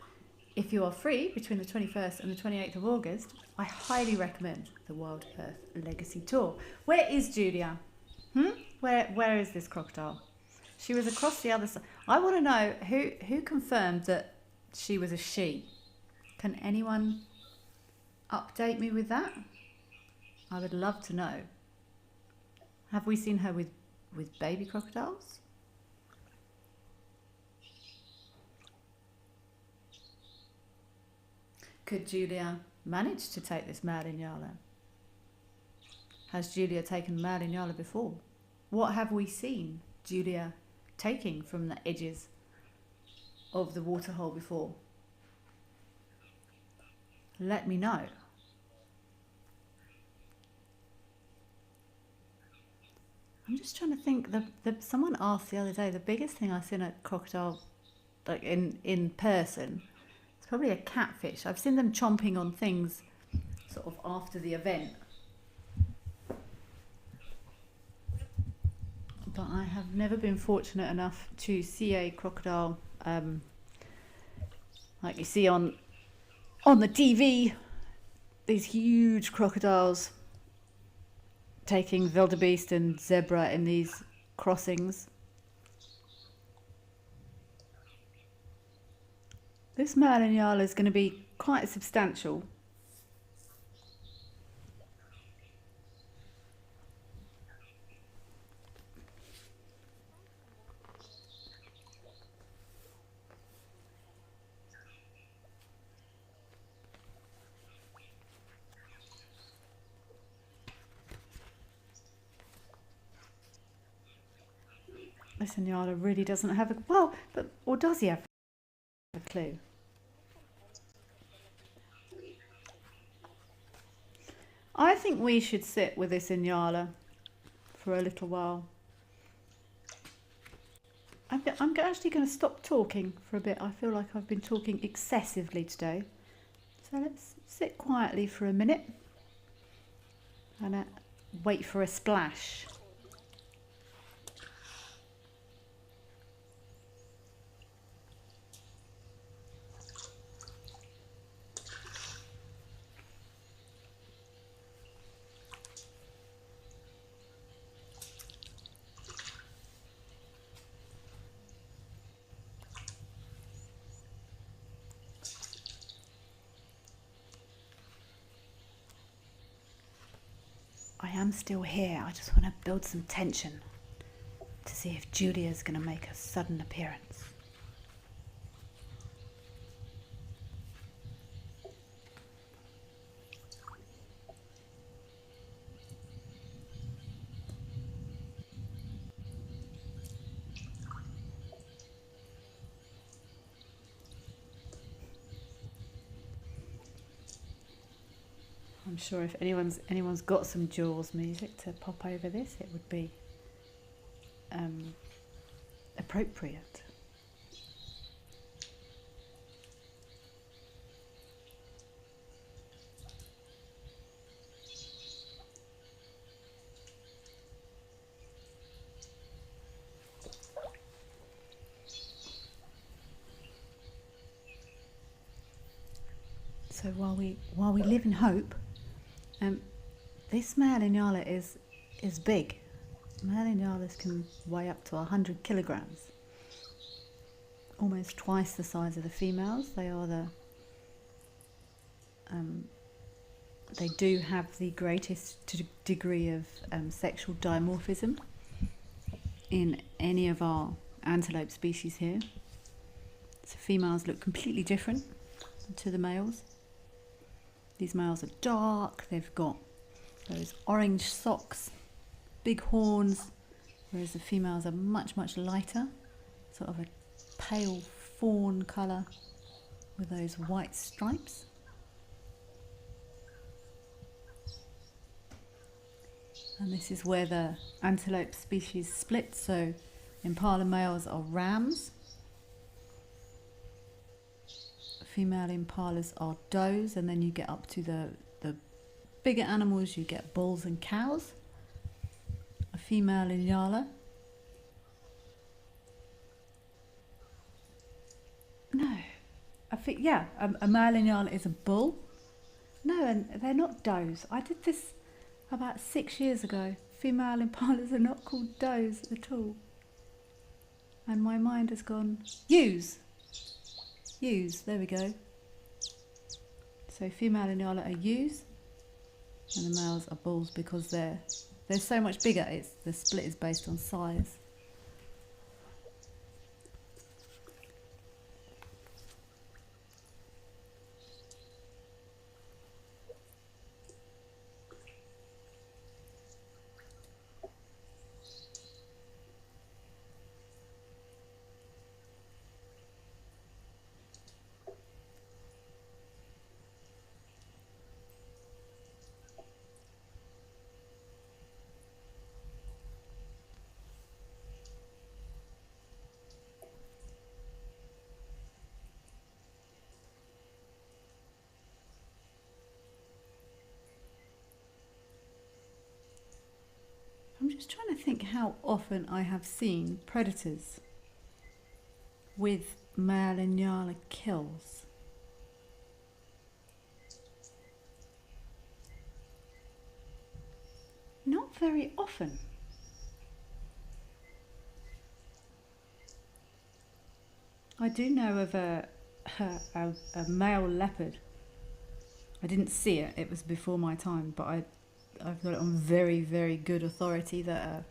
if you are free between the 21st and the 28th of August, I highly recommend the Wild Earth Legacy Tour. Where is Julia? Where is this crocodile? She was across the other side. I want to know who confirmed that she was a she. Can anyone update me with that? I would love to know. Have we seen her with baby crocodiles? Could Julia manage to take this Malignala? Has Julia taken Malignala before? What have we seen Julia taking from the edges of the waterhole before? Let me know. I'm just trying to think. Someone asked the other day, the biggest thing I've seen a crocodile, like in person, it's probably a catfish. I've seen them chomping on things sort of after the event, but I have never been fortunate enough to see a crocodile like you see on the TV, these huge crocodiles taking wildebeest and zebra in these crossings. This Malignala is going to be quite substantial. This Inyala really doesn't have a... Well, but, or does he have a clue? I think we should sit with this Inyala for a little while. I'm actually going to stop talking for a bit. I feel like I've been talking excessively today. So let's sit quietly for a minute and wait for a splash. I am still here. I just want to build some tension to see if Julia's going to make a sudden appearance. I'm sure if anyone's got some Jaws music to pop over this, it would be appropriate. So while we live in hope. This Malignala is big. Malignalas can weigh up to 100 kilograms, almost twice the size of the females. They are they do have the greatest degree of sexual dimorphism in any of our antelope species here. So females look completely different to the males. These males are dark, they've got those orange socks, big horns, whereas the females are much, much lighter, sort of a pale fawn colour with those white stripes. And this is where the antelope species split. So impala males are rams, female impalas are does, and then you get up to the bigger animals, you get bulls and cows. A female inyala. No, I think, yeah, a male inyala is a bull. No, and they're not does. I did this about 6 years ago. Female impalas are not called does at all. And my mind has gone, ewes, there we go. So female inyala are ewes, and the males are bulls because they're so much bigger. The split is based on size. I'm just trying to think how often I have seen predators with male inyala kills. Not very often. I do know of a male leopard. I didn't see it, it was before my time, but I've got it on very, very good authority that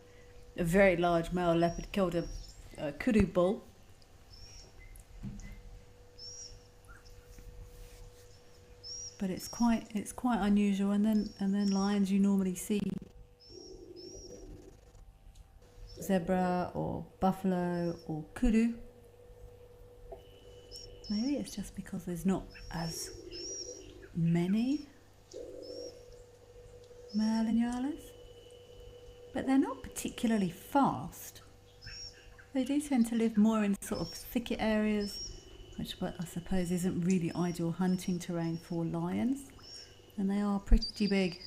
a very large male leopard killed a kudu bull. But it's quite unusual, and then lions you normally see zebra or buffalo or kudu. Maybe it's just because there's not as many male inyalas, but they're not particularly fast. They do tend to live more in sort of thicket areas, which I suppose isn't really ideal hunting terrain for lions, and they are pretty big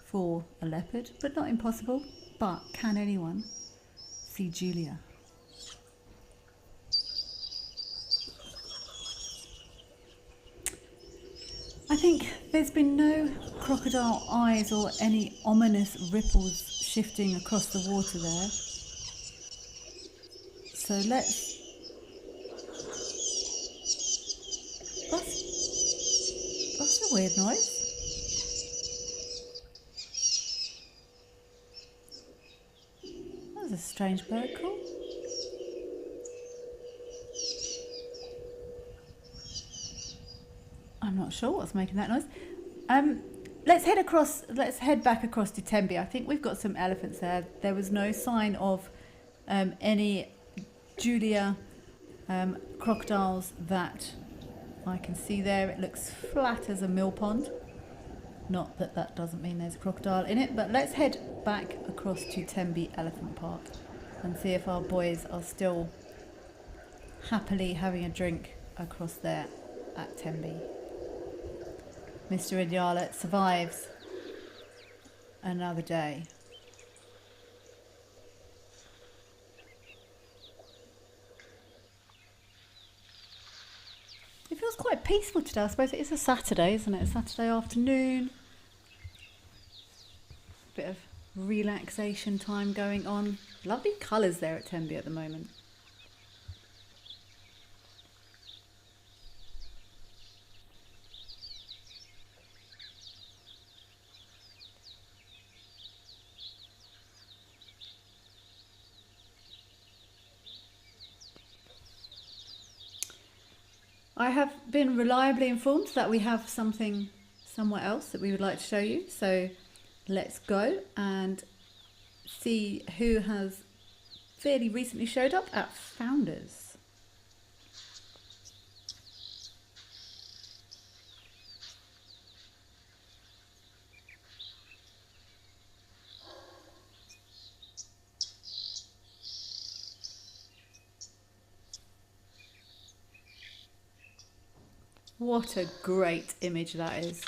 for a leopard, but not impossible. But can anyone see Julia? I think there's been no crocodile eyes or any ominous ripples shifting across the water there. So that's a weird noise. That was a strange bird call. I'm not sure what's making that noise. Let's head back across to Tembe. I think we've got some elephants there. There was no sign of any Julia crocodiles that I can see there. It looks flat as a mill pond. Not that that doesn't mean there's a crocodile in it, but let's head back across to Tembe Elephant Park and see if our boys are still happily having a drink across there at Tembe. Mr. Inyala survives another day. It feels quite peaceful today. I suppose it is a Saturday, isn't it? A Saturday afternoon. Bit of relaxation time going on. Lovely colours there at Tembe at the moment. I have been reliably informed that we have something somewhere else that we would like to show you. So let's go and see who has fairly recently showed up at Founders. What a great image that is.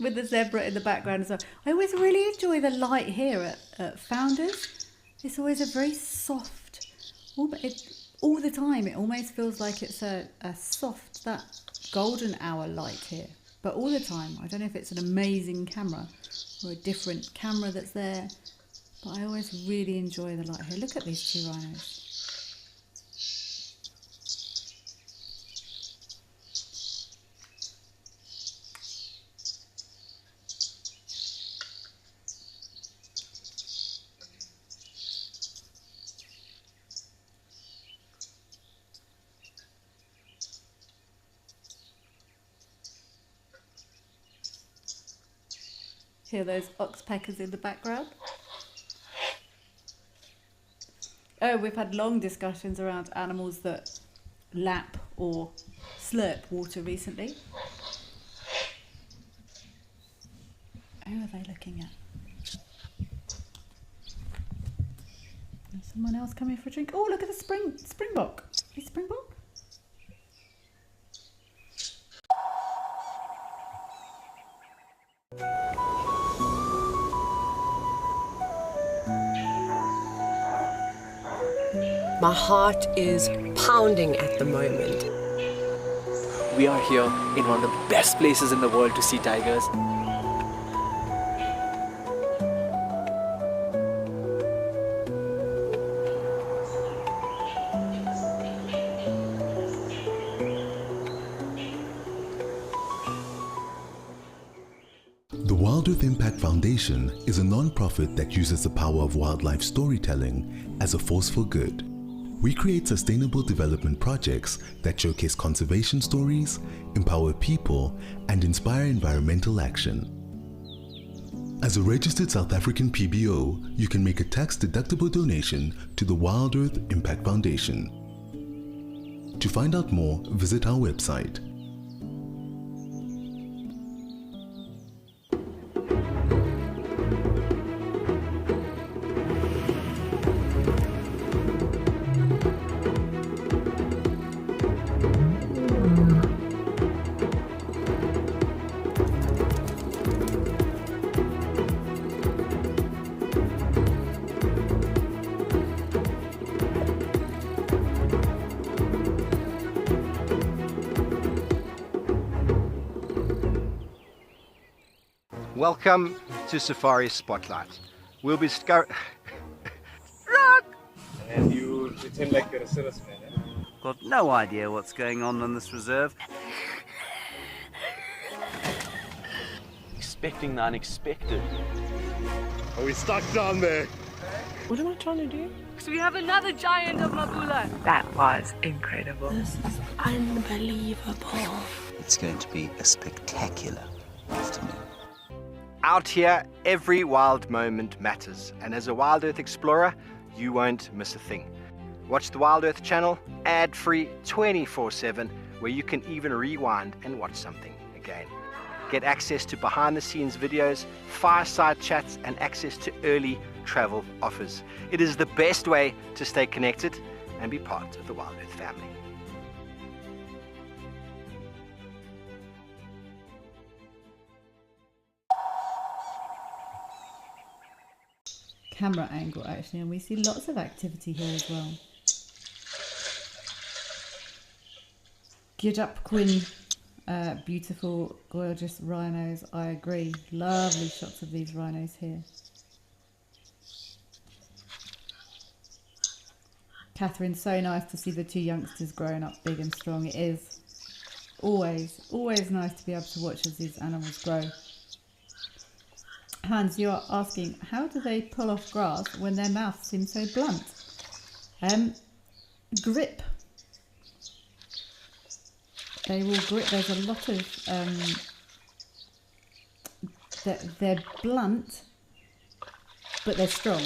With the zebra in the background as well. I always really enjoy the light here at Founders. It's always a very soft, all the time it almost feels like it's a soft, that golden hour light here. But all the time, I don't know if it's an amazing camera or a different camera that's there, but I always really enjoy the light here. Look at these two rhinos. Hear those oxpeckers in the background? Oh, we've had long discussions around animals that lap or slurp water recently. Who are they looking at? Is someone else coming for a drink? Oh, look at the springbok. Is springbok? My heart is pounding at the moment. We are here in one of the best places in the world to see tigers. The Wild Earth Impact Foundation is a non-profit that uses the power of wildlife storytelling as a force for good. We create sustainable development projects that showcase conservation stories, empower people, and inspire environmental action. As a registered South African PBO, you can make a tax-deductible donation to the Wild Earth Impact Foundation. To find out more, visit our website. Welcome to Safari Spotlight. We'll be And you pretend like you're a serviceman, eh? Got no idea what's going on this reserve. Expecting the unexpected. Are we stuck down there? What am I trying to do? So we have another giant of Mabula. That was incredible. This is unbelievable. It's going to be a spectacular afternoon. Out here, every wild moment matters, and as a Wild Earth explorer, you won't miss a thing. Watch the Wild Earth channel, ad-free 24/7, where you can even rewind and watch something again. Get access to behind-the-scenes videos, fireside chats, and access to early travel offers. It is the best way to stay connected and be part of the Wild Earth family. Camera angle actually, and we see lots of activity here as well. Good up, Quinn. Beautiful, gorgeous rhinos. I agree. Lovely shots of these rhinos here. Catherine, so nice to see the two youngsters growing up big and strong. It is always nice to be able to watch as these animals grow. Hans, you are asking, how do they pull off grass when their mouths seem so blunt? Grip. They will grip. There's a lot of... they're blunt, but they're strong.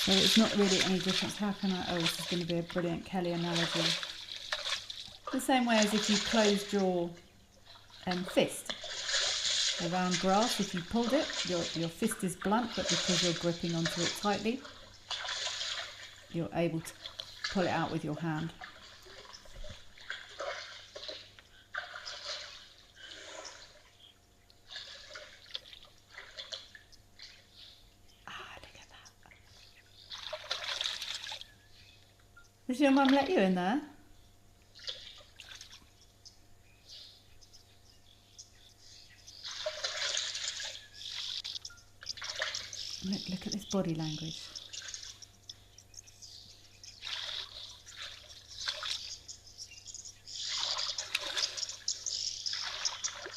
So it's not really any difference. How can I, oh, this is going to be a brilliant Kelly analogy. The same way as if you closed your fist around grass, if you pulled it, your fist is blunt, but because you're gripping onto it tightly, you're able to pull it out with your hand. Does your mum let you in there? Look at this body language.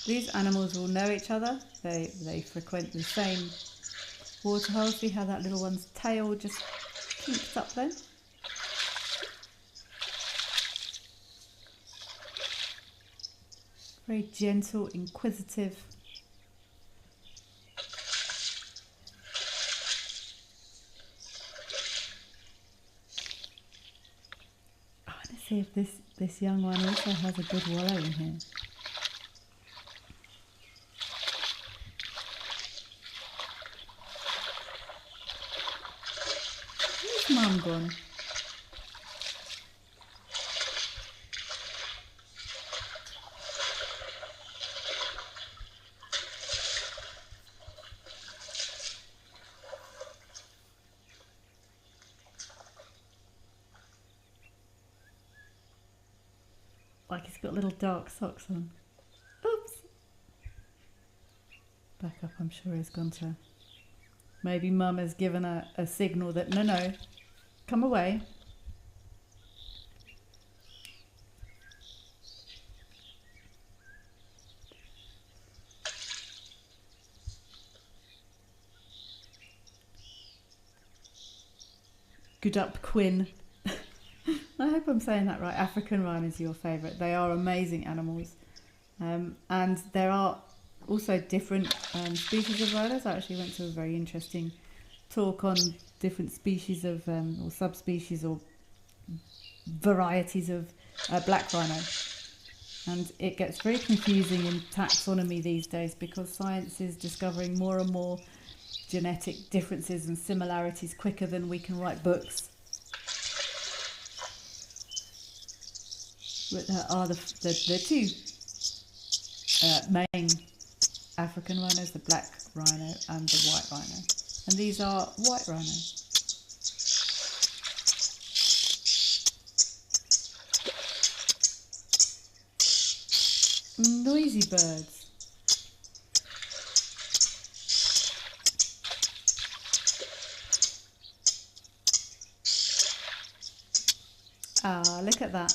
These animals will know each other. They frequent the same waterholes. See how that little one's tail just keeps up then? Very gentle, inquisitive. I want to see if this young one also has a good wallow in here. Where's Mum gone? Like he's got little dark socks on. Oops. Back up, I'm sure he's gone to... Maybe Mum has given a signal that no, come away. Good up, Quinn. I hope I'm saying that right. African rhino is your favourite. They are amazing animals. And there are also different species of rhinos. I actually went to a very interesting talk on different species of, or subspecies or varieties of black rhino. And it gets very confusing in taxonomy these days because science is discovering more and more genetic differences and similarities quicker than we can write books. Are the two main African rhinos, the black rhino and the white rhino. And these are white rhino. Noisy birds. Ah, look at that.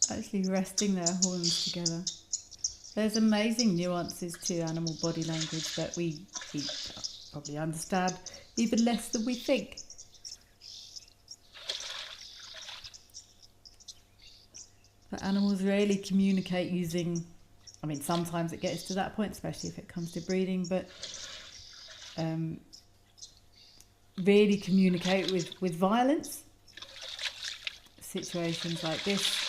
Actually resting their horns together. There's amazing nuances to animal body language that we probably understand even less than we think. But animals rarely communicate using, I mean sometimes it gets to that point, especially if it comes to breeding, but really communicate with violence. Situations like this.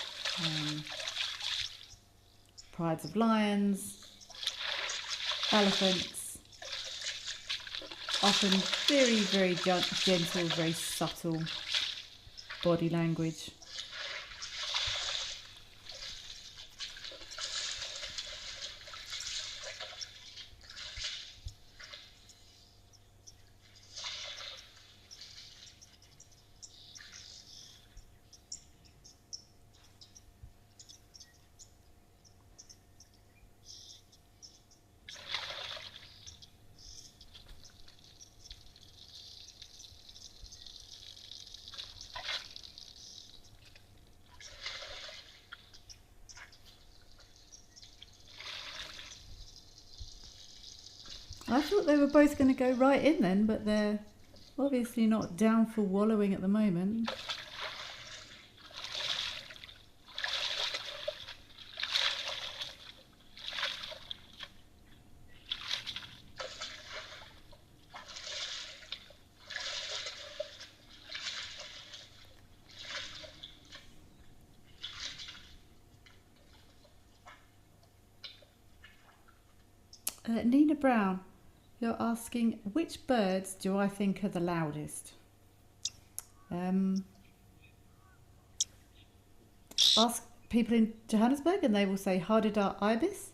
Prides of lions, elephants, often very, very gentle, very subtle body language. I thought they were both going to go right in then, but they're obviously not down for wallowing at the moment. Nina Brown, you're asking, which birds do I think are the loudest? Ask people in Johannesburg and they will say Hadida ibis.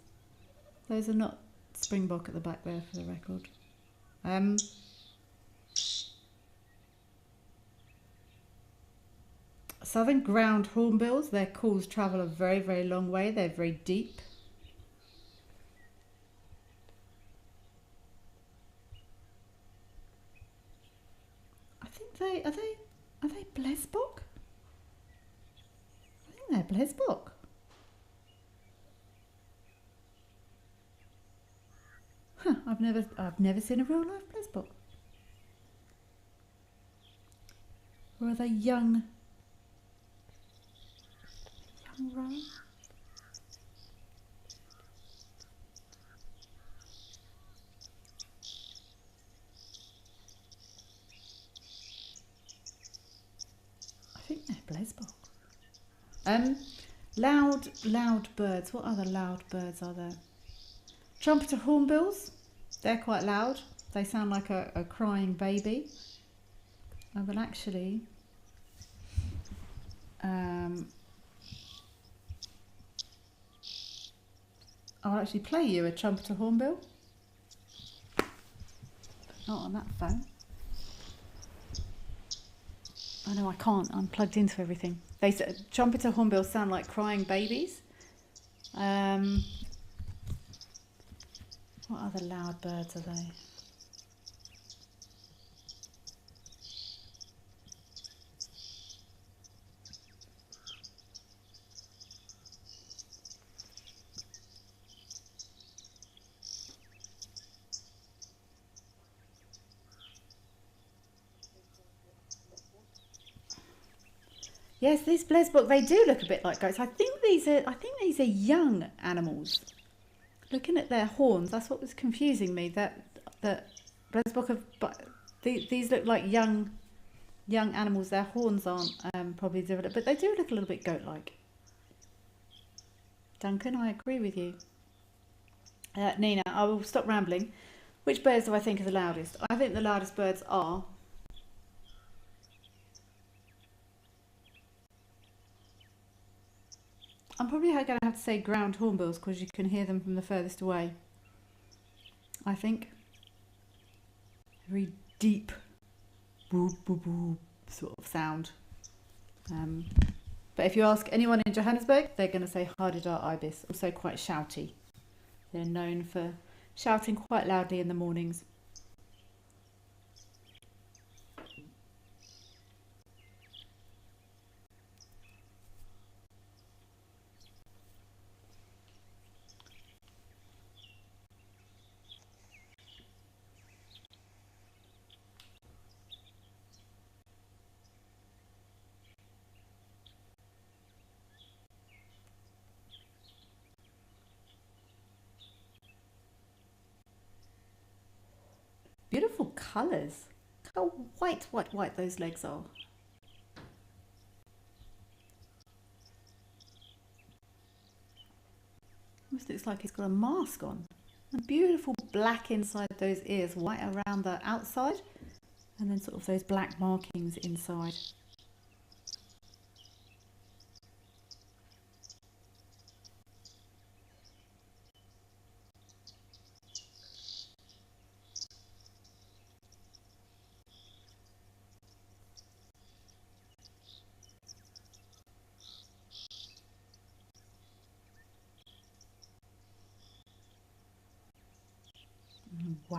Those are not springbok at the back there, for the record. Southern ground hornbills, their calls travel a very, very long way. They're very deep. I think are they blesbok? I think they're blesbok. Huh, I've never seen a real life blesbok. Or are they young roe? I think they're blesbok. Loud birds. What other loud birds are there? Trumpeter hornbills. They're quite loud. They sound like a crying baby. I will actually I'll actually play you a trumpeter hornbill. But not on that phone. Oh no, I can't. I'm plugged into everything. They said trumpeter hornbills sound like crying babies. What other loud birds are they? Yes, these blesbok, they do look a bit like goats. I think these are young animals. Looking at their horns, that's what was confusing me. That blesbok have, but these look like young animals. Their horns aren't probably developed, but they do look a little bit goat-like. Duncan, I agree with you. Nina, I will stop rambling. Which birds do I think are the loudest? I think the loudest birds are I'm probably going to have to say ground hornbills because you can hear them from the furthest away. I think. Very deep, boop, boop, boop sort of sound. But if you ask anyone in Johannesburg, they're going to say Hadida ibis, also quite shouty. They're known for shouting quite loudly in the mornings. Beautiful colours. Look how white those legs are. Almost looks like he's got a mask on. And beautiful black inside those ears, white around the outside, and then sort of those black markings inside.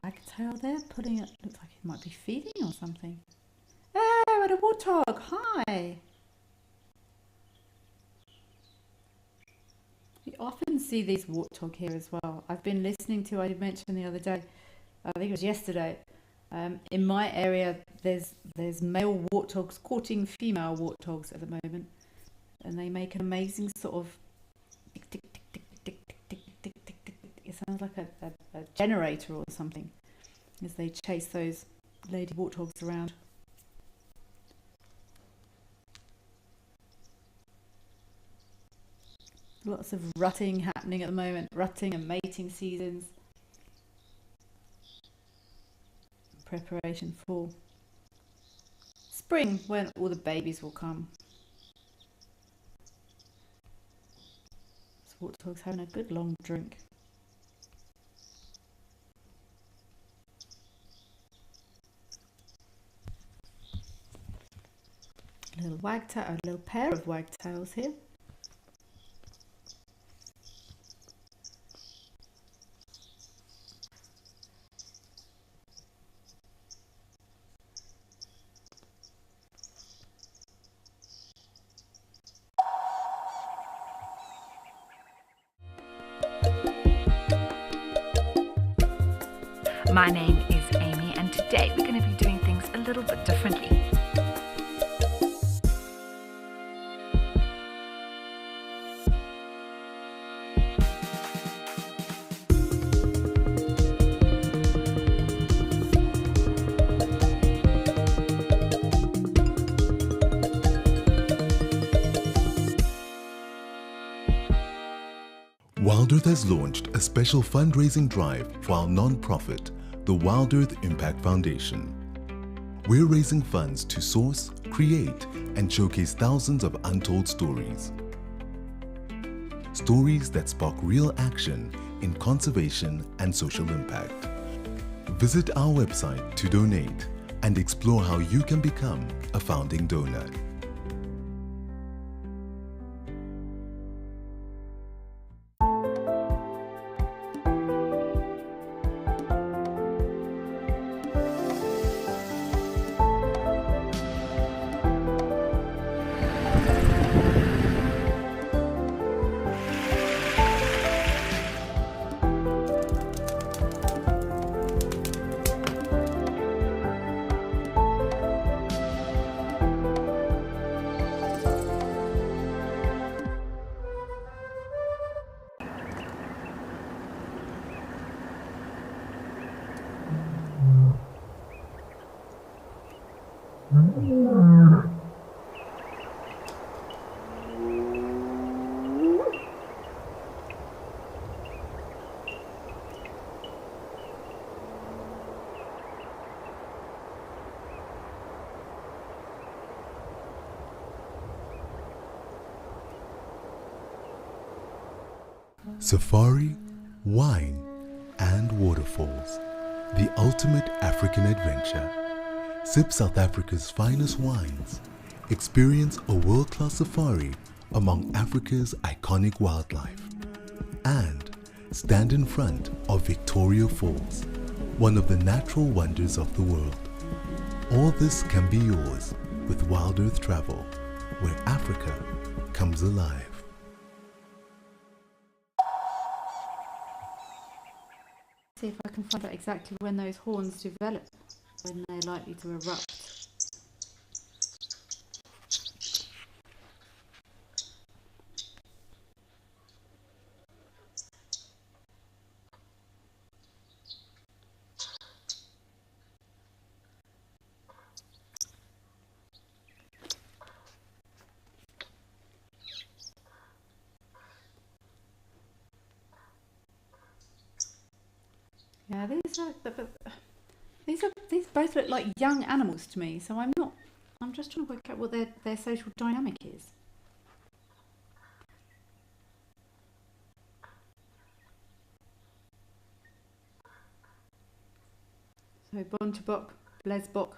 Wagtail there, putting it, looks like it might be feeding or something. Oh, and a warthog, hi! You often see these warthog here as well. I've been listening to, I mentioned the other day, I think it was yesterday, in my area there's male warthogs courting female warthogs at the moment, and they make an amazing sort of tick, tick, tick, tick, tick, tick, tick, tick, tick, tick, tick. It sounds like a generator or something as they chase those lady warthogs around. Lots of rutting happening at the moment, rutting and mating seasons. preparation for spring, when all the babies will come. So Warthog's having a good long drink. A little pair of wagtails here. My name is Amy, and today we're going to be doing things a little bit differently. Wild Earth has launched a special fundraising drive for our non-profit, the Wild Earth Impact Foundation. We're raising funds to source, create, and showcase thousands of untold stories. Stories that spark real action in conservation and social impact. Visit our website to donate and explore how you can become a founding donor. Safari, wine, and waterfalls. The ultimate African adventure. Sip South Africa's finest wines. Experience a world-class safari among Africa's iconic wildlife. And stand in front of Victoria Falls, one of the natural wonders of the world. All this can be yours with Wild Earth Travel, where Africa comes alive. See if I can find out exactly when those horns develop, when they're likely to erupt. Yeah, these both look like young animals to me, so I'm just trying to work out what their social dynamic is. So Bontebok, Blesbok.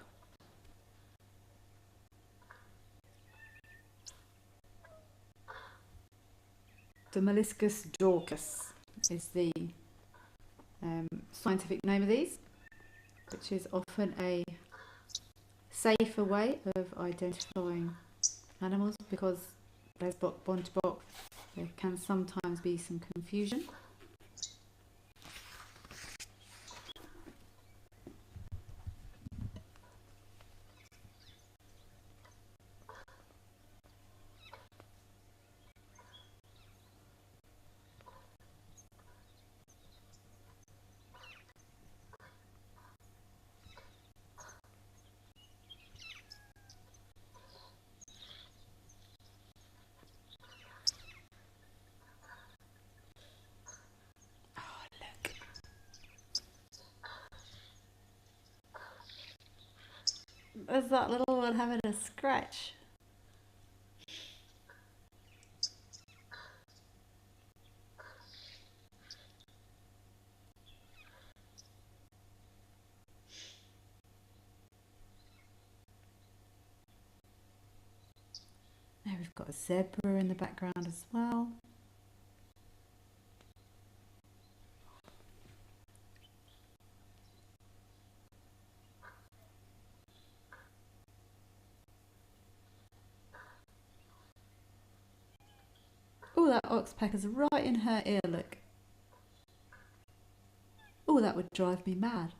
Demoliscus dorcas is the scientific name of these, which is often a safer way of identifying animals, because Blesbok, Bontebok, there can sometimes be some confusion. There's that little one having a scratch. There we've got a zebra in the background as well. Oh, that oxpecker's right in her ear, look. Oh, that would drive me mad.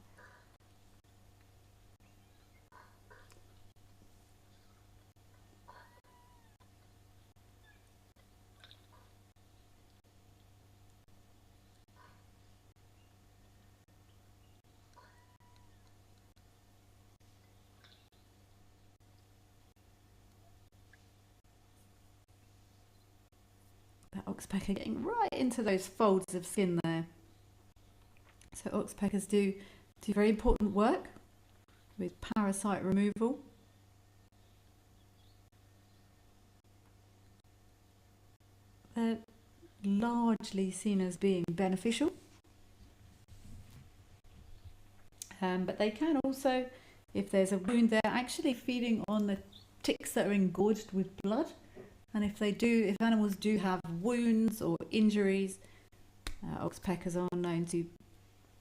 That oxpecker getting right into those folds of skin there. So oxpeckers do very important work with parasite removal. They're largely seen as being beneficial, but they can also, if there's a wound, they're actually feeding on the ticks that are engorged with blood. And if animals do have wounds or injuries, oxpeckers are known to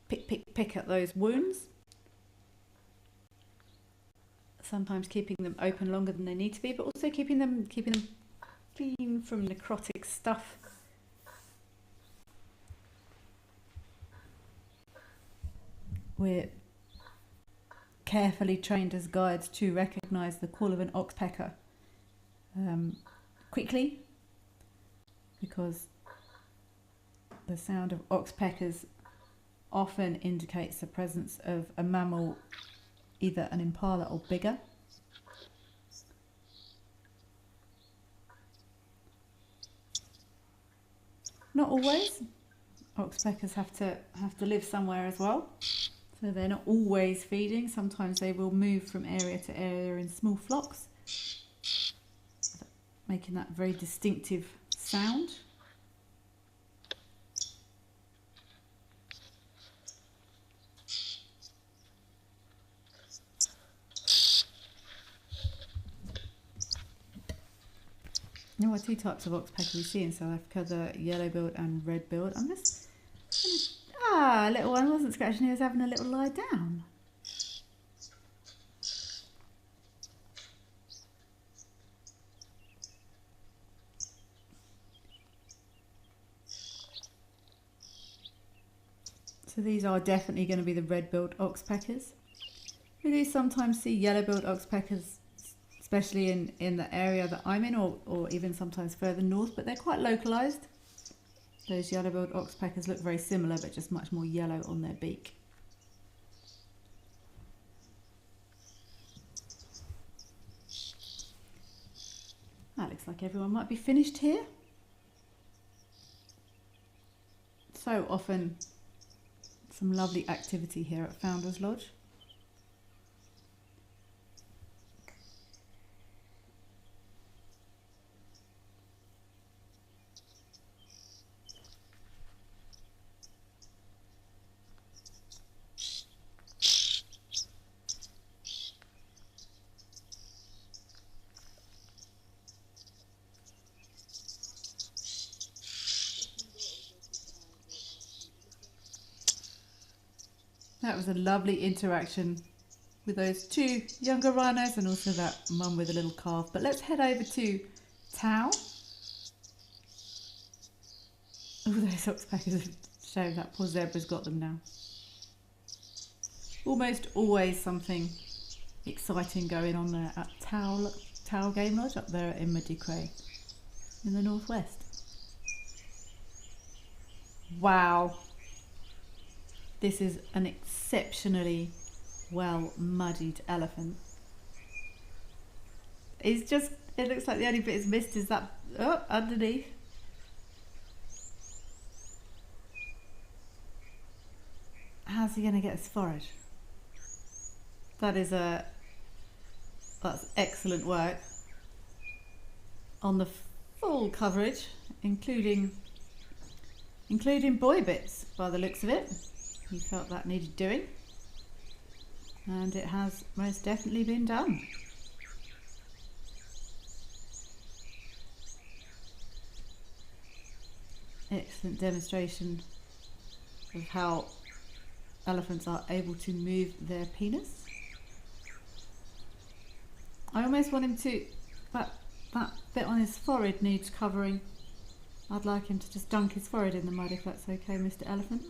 pick at those wounds, sometimes keeping them open longer than they need to be, but also keeping them clean from necrotic stuff. We're carefully trained as guides to recognise the call of an oxpecker quickly, because the sound of oxpeckers often indicates the presence of a mammal, either an impala or bigger. Not always. Oxpeckers have to live somewhere as well, so they're not always feeding. Sometimes they will move from area to area in small flocks, making that very distinctive sound. There are two types of oxpecker we see in South Africa, the yellow-billed and red-billed. I'm just little one wasn't scratching, he was having a little lie down. So these are definitely going to be the red-billed oxpeckers. We do sometimes see yellow-billed oxpeckers, especially in the area that I'm in, or even sometimes further north, but they're quite localised. Those yellow-billed oxpeckers look very similar, but just much more yellow on their beak. That looks like everyone might be finished here. So often some lovely activity here at Founders Lodge. That was a lovely interaction with those two younger rhinos and also that mum with a little calf. But let's head over to Tau. Oh, those oxpeckers have shown that poor zebra's got them now. Almost always something exciting going on there at Tau Game Lodge up there in Madikwe in the northwest. Wow. This is an exceptionally well muddied elephant. It looks like the only bit it's missed is that underneath. How's he going to get his forage? That is a That's excellent work on the full coverage, including boy bits by the looks of it. He felt that needed doing, and it has most definitely been done. Excellent demonstration of how elephants are able to move their penis. I almost want him to, that bit on his forehead needs covering. I'd like him to just dunk his forehead in the mud, if that's okay, Mr. Elephant.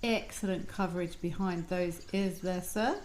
Excellent coverage behind those ears there, sir.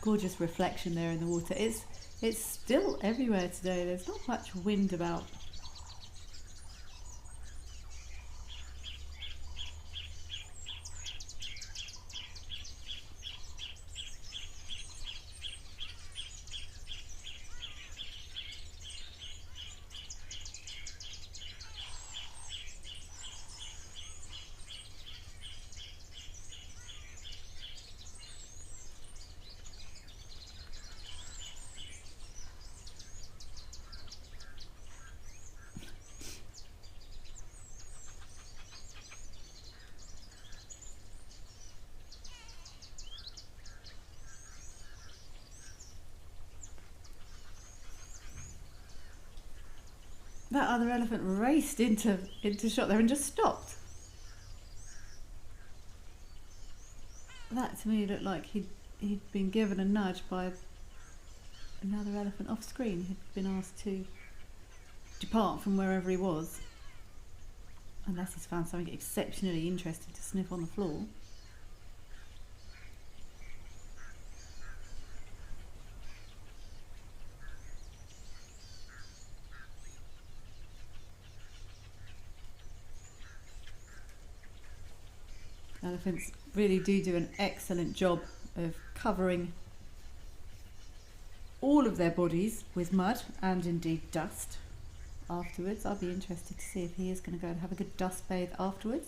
Gorgeous reflection there in the water. It's still everywhere today. There's not much wind about. That other elephant raced into shot there and just stopped. That to me looked like he'd been given a nudge by another elephant off screen. He'd been asked to depart from wherever he was, unless he's found something exceptionally interesting to sniff on the floor. Elephants really do an excellent job of covering all of their bodies with mud and indeed dust afterwards. I'll be interested to see if he is going to go and have a good dust bathe afterwards.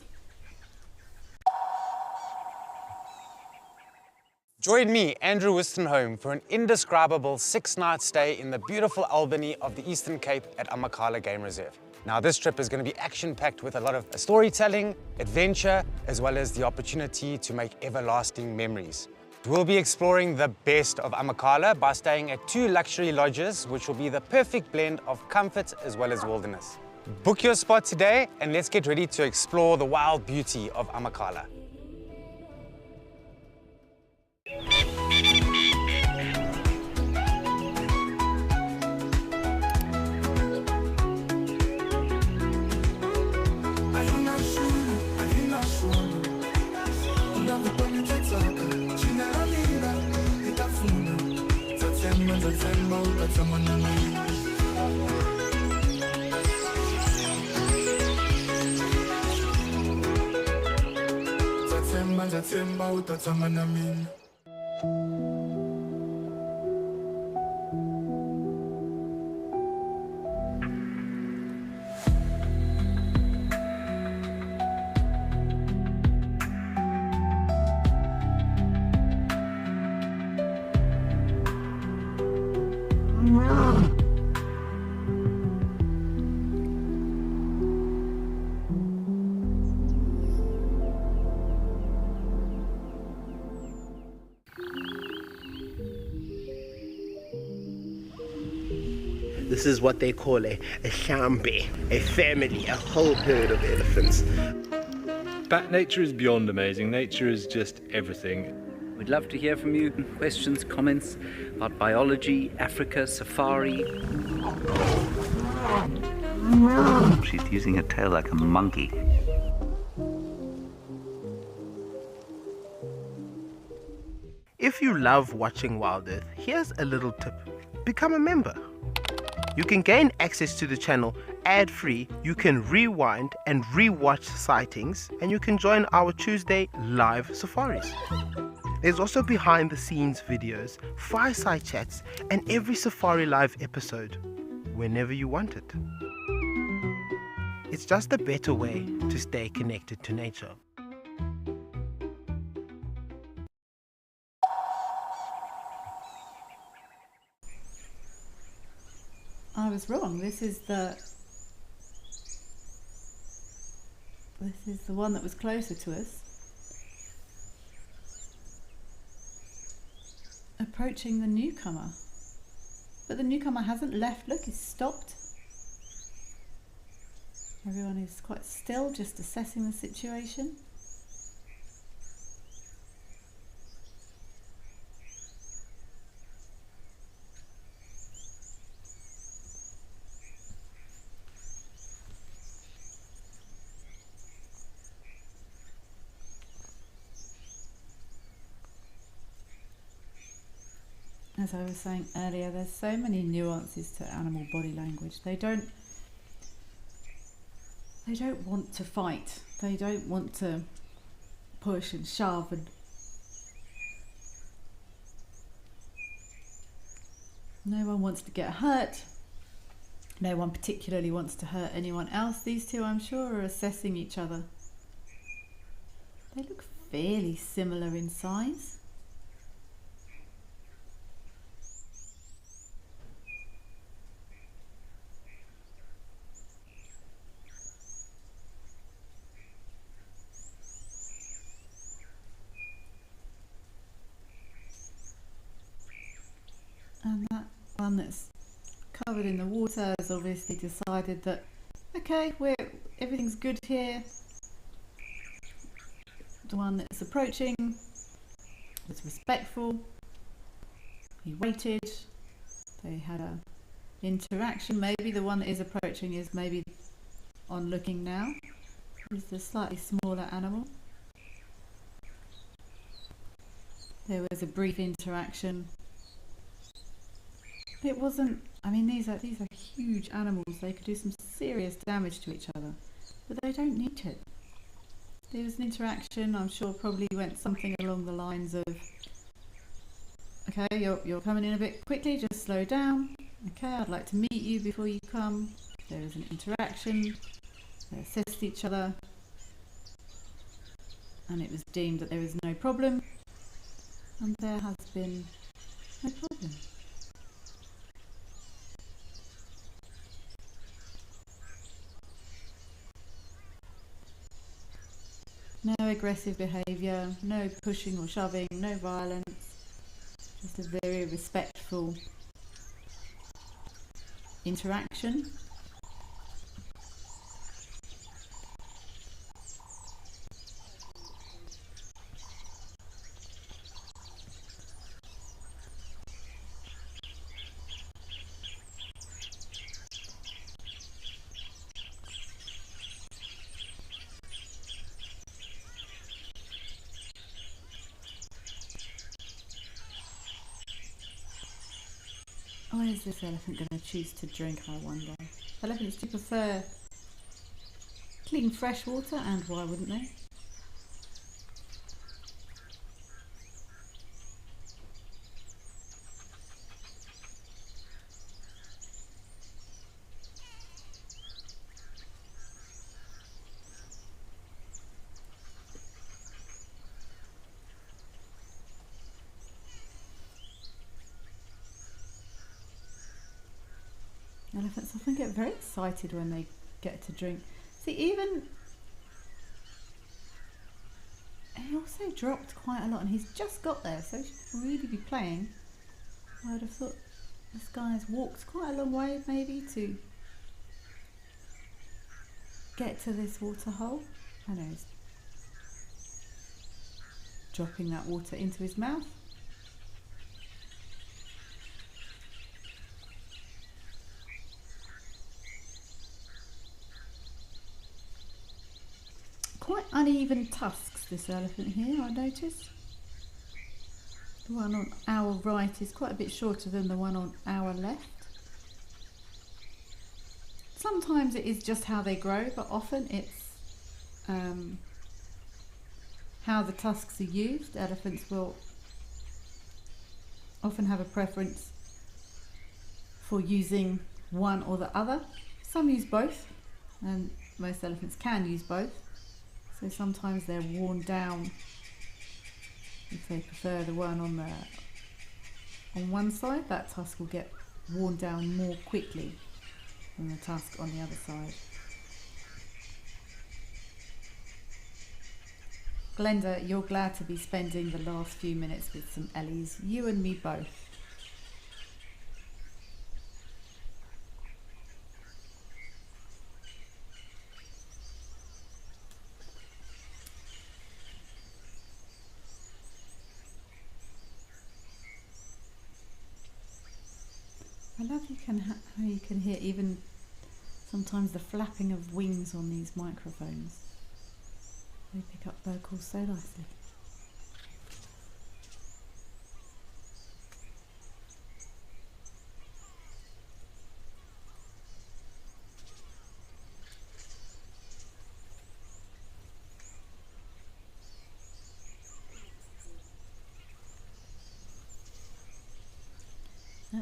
Join me, Andrew Wistenholm, for an indescribable 6-night stay in the beautiful Albany of the Eastern Cape at Amakhala Game Reserve. Now, this trip is going to be action-packed with a lot of storytelling, adventure, as well as the opportunity to make everlasting memories. We'll be exploring the best of Amakhala by staying at 2 luxury lodges, which will be the perfect blend of comfort as well as wilderness. Book your spot today and let's get ready to explore the wild beauty of Amakhala. This is what they call a shambe, a family, a whole herd of elephants. But nature is beyond amazing. Nature is just everything. We'd love to hear from you. Questions, comments about biology, Africa, safari. She's using her tail like a monkey. If you love watching Wild Earth, here's a little tip. Become a member. You can gain access to the channel ad-free, you can rewind and re-watch sightings, and you can join our Tuesday live safaris. There's also behind the scenes videos, fireside chats, and every Safari Live episode, whenever you want it. It's just a better way to stay connected to nature. I was wrong. This is the one that was closer to us. Approaching the newcomer. But the newcomer hasn't left. Look, he's stopped. Everyone is quite still, just assessing the situation. As I was saying earlier, there's so many nuances to animal body language. They don't want to fight. They don't want to push and shove, and no one wants to get hurt. No one particularly wants to hurt anyone else. These two, I'm sure, are assessing each other. They look fairly similar in size. And that one that's covered in the water has obviously decided that, okay, everything's good here. The one that's approaching was respectful. He waited. They had a interaction. Maybe the one that is approaching is maybe on looking now. Is the slightly smaller animal. There was a brief interaction. It wasn't, I mean, these are huge animals. They could do some serious damage to each other, but they don't need to. There was an interaction, I'm sure probably went something along the lines of, okay, you're coming in a bit quickly, just slow down. Okay, I'd like to meet you before you come. There was an interaction. They assessed each other, and it was deemed that there was no problem, and there has been no problem. No aggressive behaviour, no pushing or shoving, no violence, just a very respectful interaction. Why is this elephant going to choose to drink, I wonder? Elephants do prefer clean fresh water, and why wouldn't they? Elephants often get very excited when they get to drink. See, even he also dropped quite a lot, and he's just got there, so he should really be playing. I would have thought This guy's walked quite a long way maybe to get to this water hole. I know he's dropping that water into his mouth. Quite uneven tusks, this elephant here, I noticed. The one on our right is quite a bit shorter than the one on our left. Sometimes it is just how they grow, but often it's how the tusks are used. Elephants will often have a preference for using one or the other. Some use both, and most elephants can use both. So sometimes they're worn down if they prefer the one on one side. That tusk will get worn down more quickly than the tusk on the other side. Glenda, you're glad to be spending the last few minutes with some Ellies. You and me both. I love how you can hear even sometimes the flapping of wings on these microphones. They pick up vocals so nicely.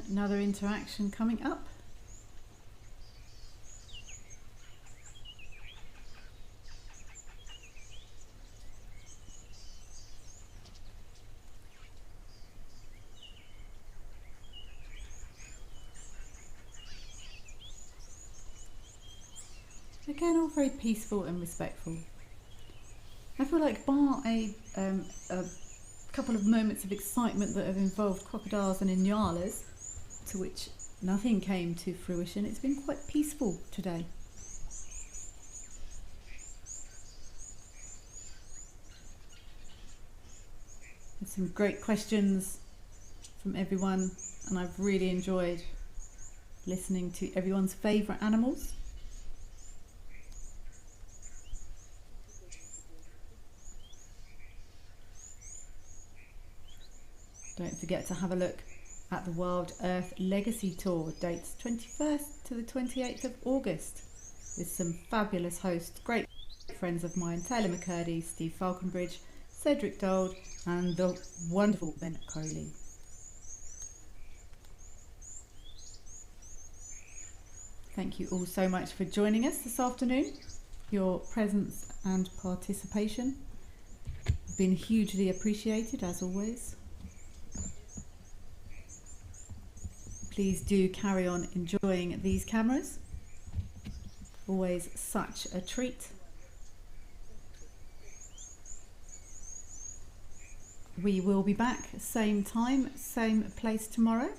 Another interaction coming up. Again, all very peaceful and respectful. I feel like bar a couple of moments of excitement that have involved crocodiles and inyalas, to which nothing came to fruition, it's been quite peaceful today. There's some great questions from everyone, and I've really enjoyed listening to everyone's favourite animals. Don't forget to have a look at the Wild Earth Legacy Tour, dates 21st to the 28th of August, with some fabulous hosts, great friends of mine, Taylor McCurdy, Steve Falconbridge, Cedric Dold and the wonderful Ben Coley. Thank you all so much for joining us this afternoon. Your presence and participation have been hugely appreciated as always. Please do carry on enjoying these cameras. Always such a treat. We will be back same time, same place tomorrow.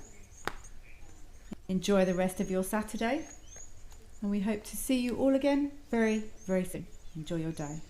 Enjoy the rest of your Saturday, and we hope to see you all again very, very soon. Enjoy your day.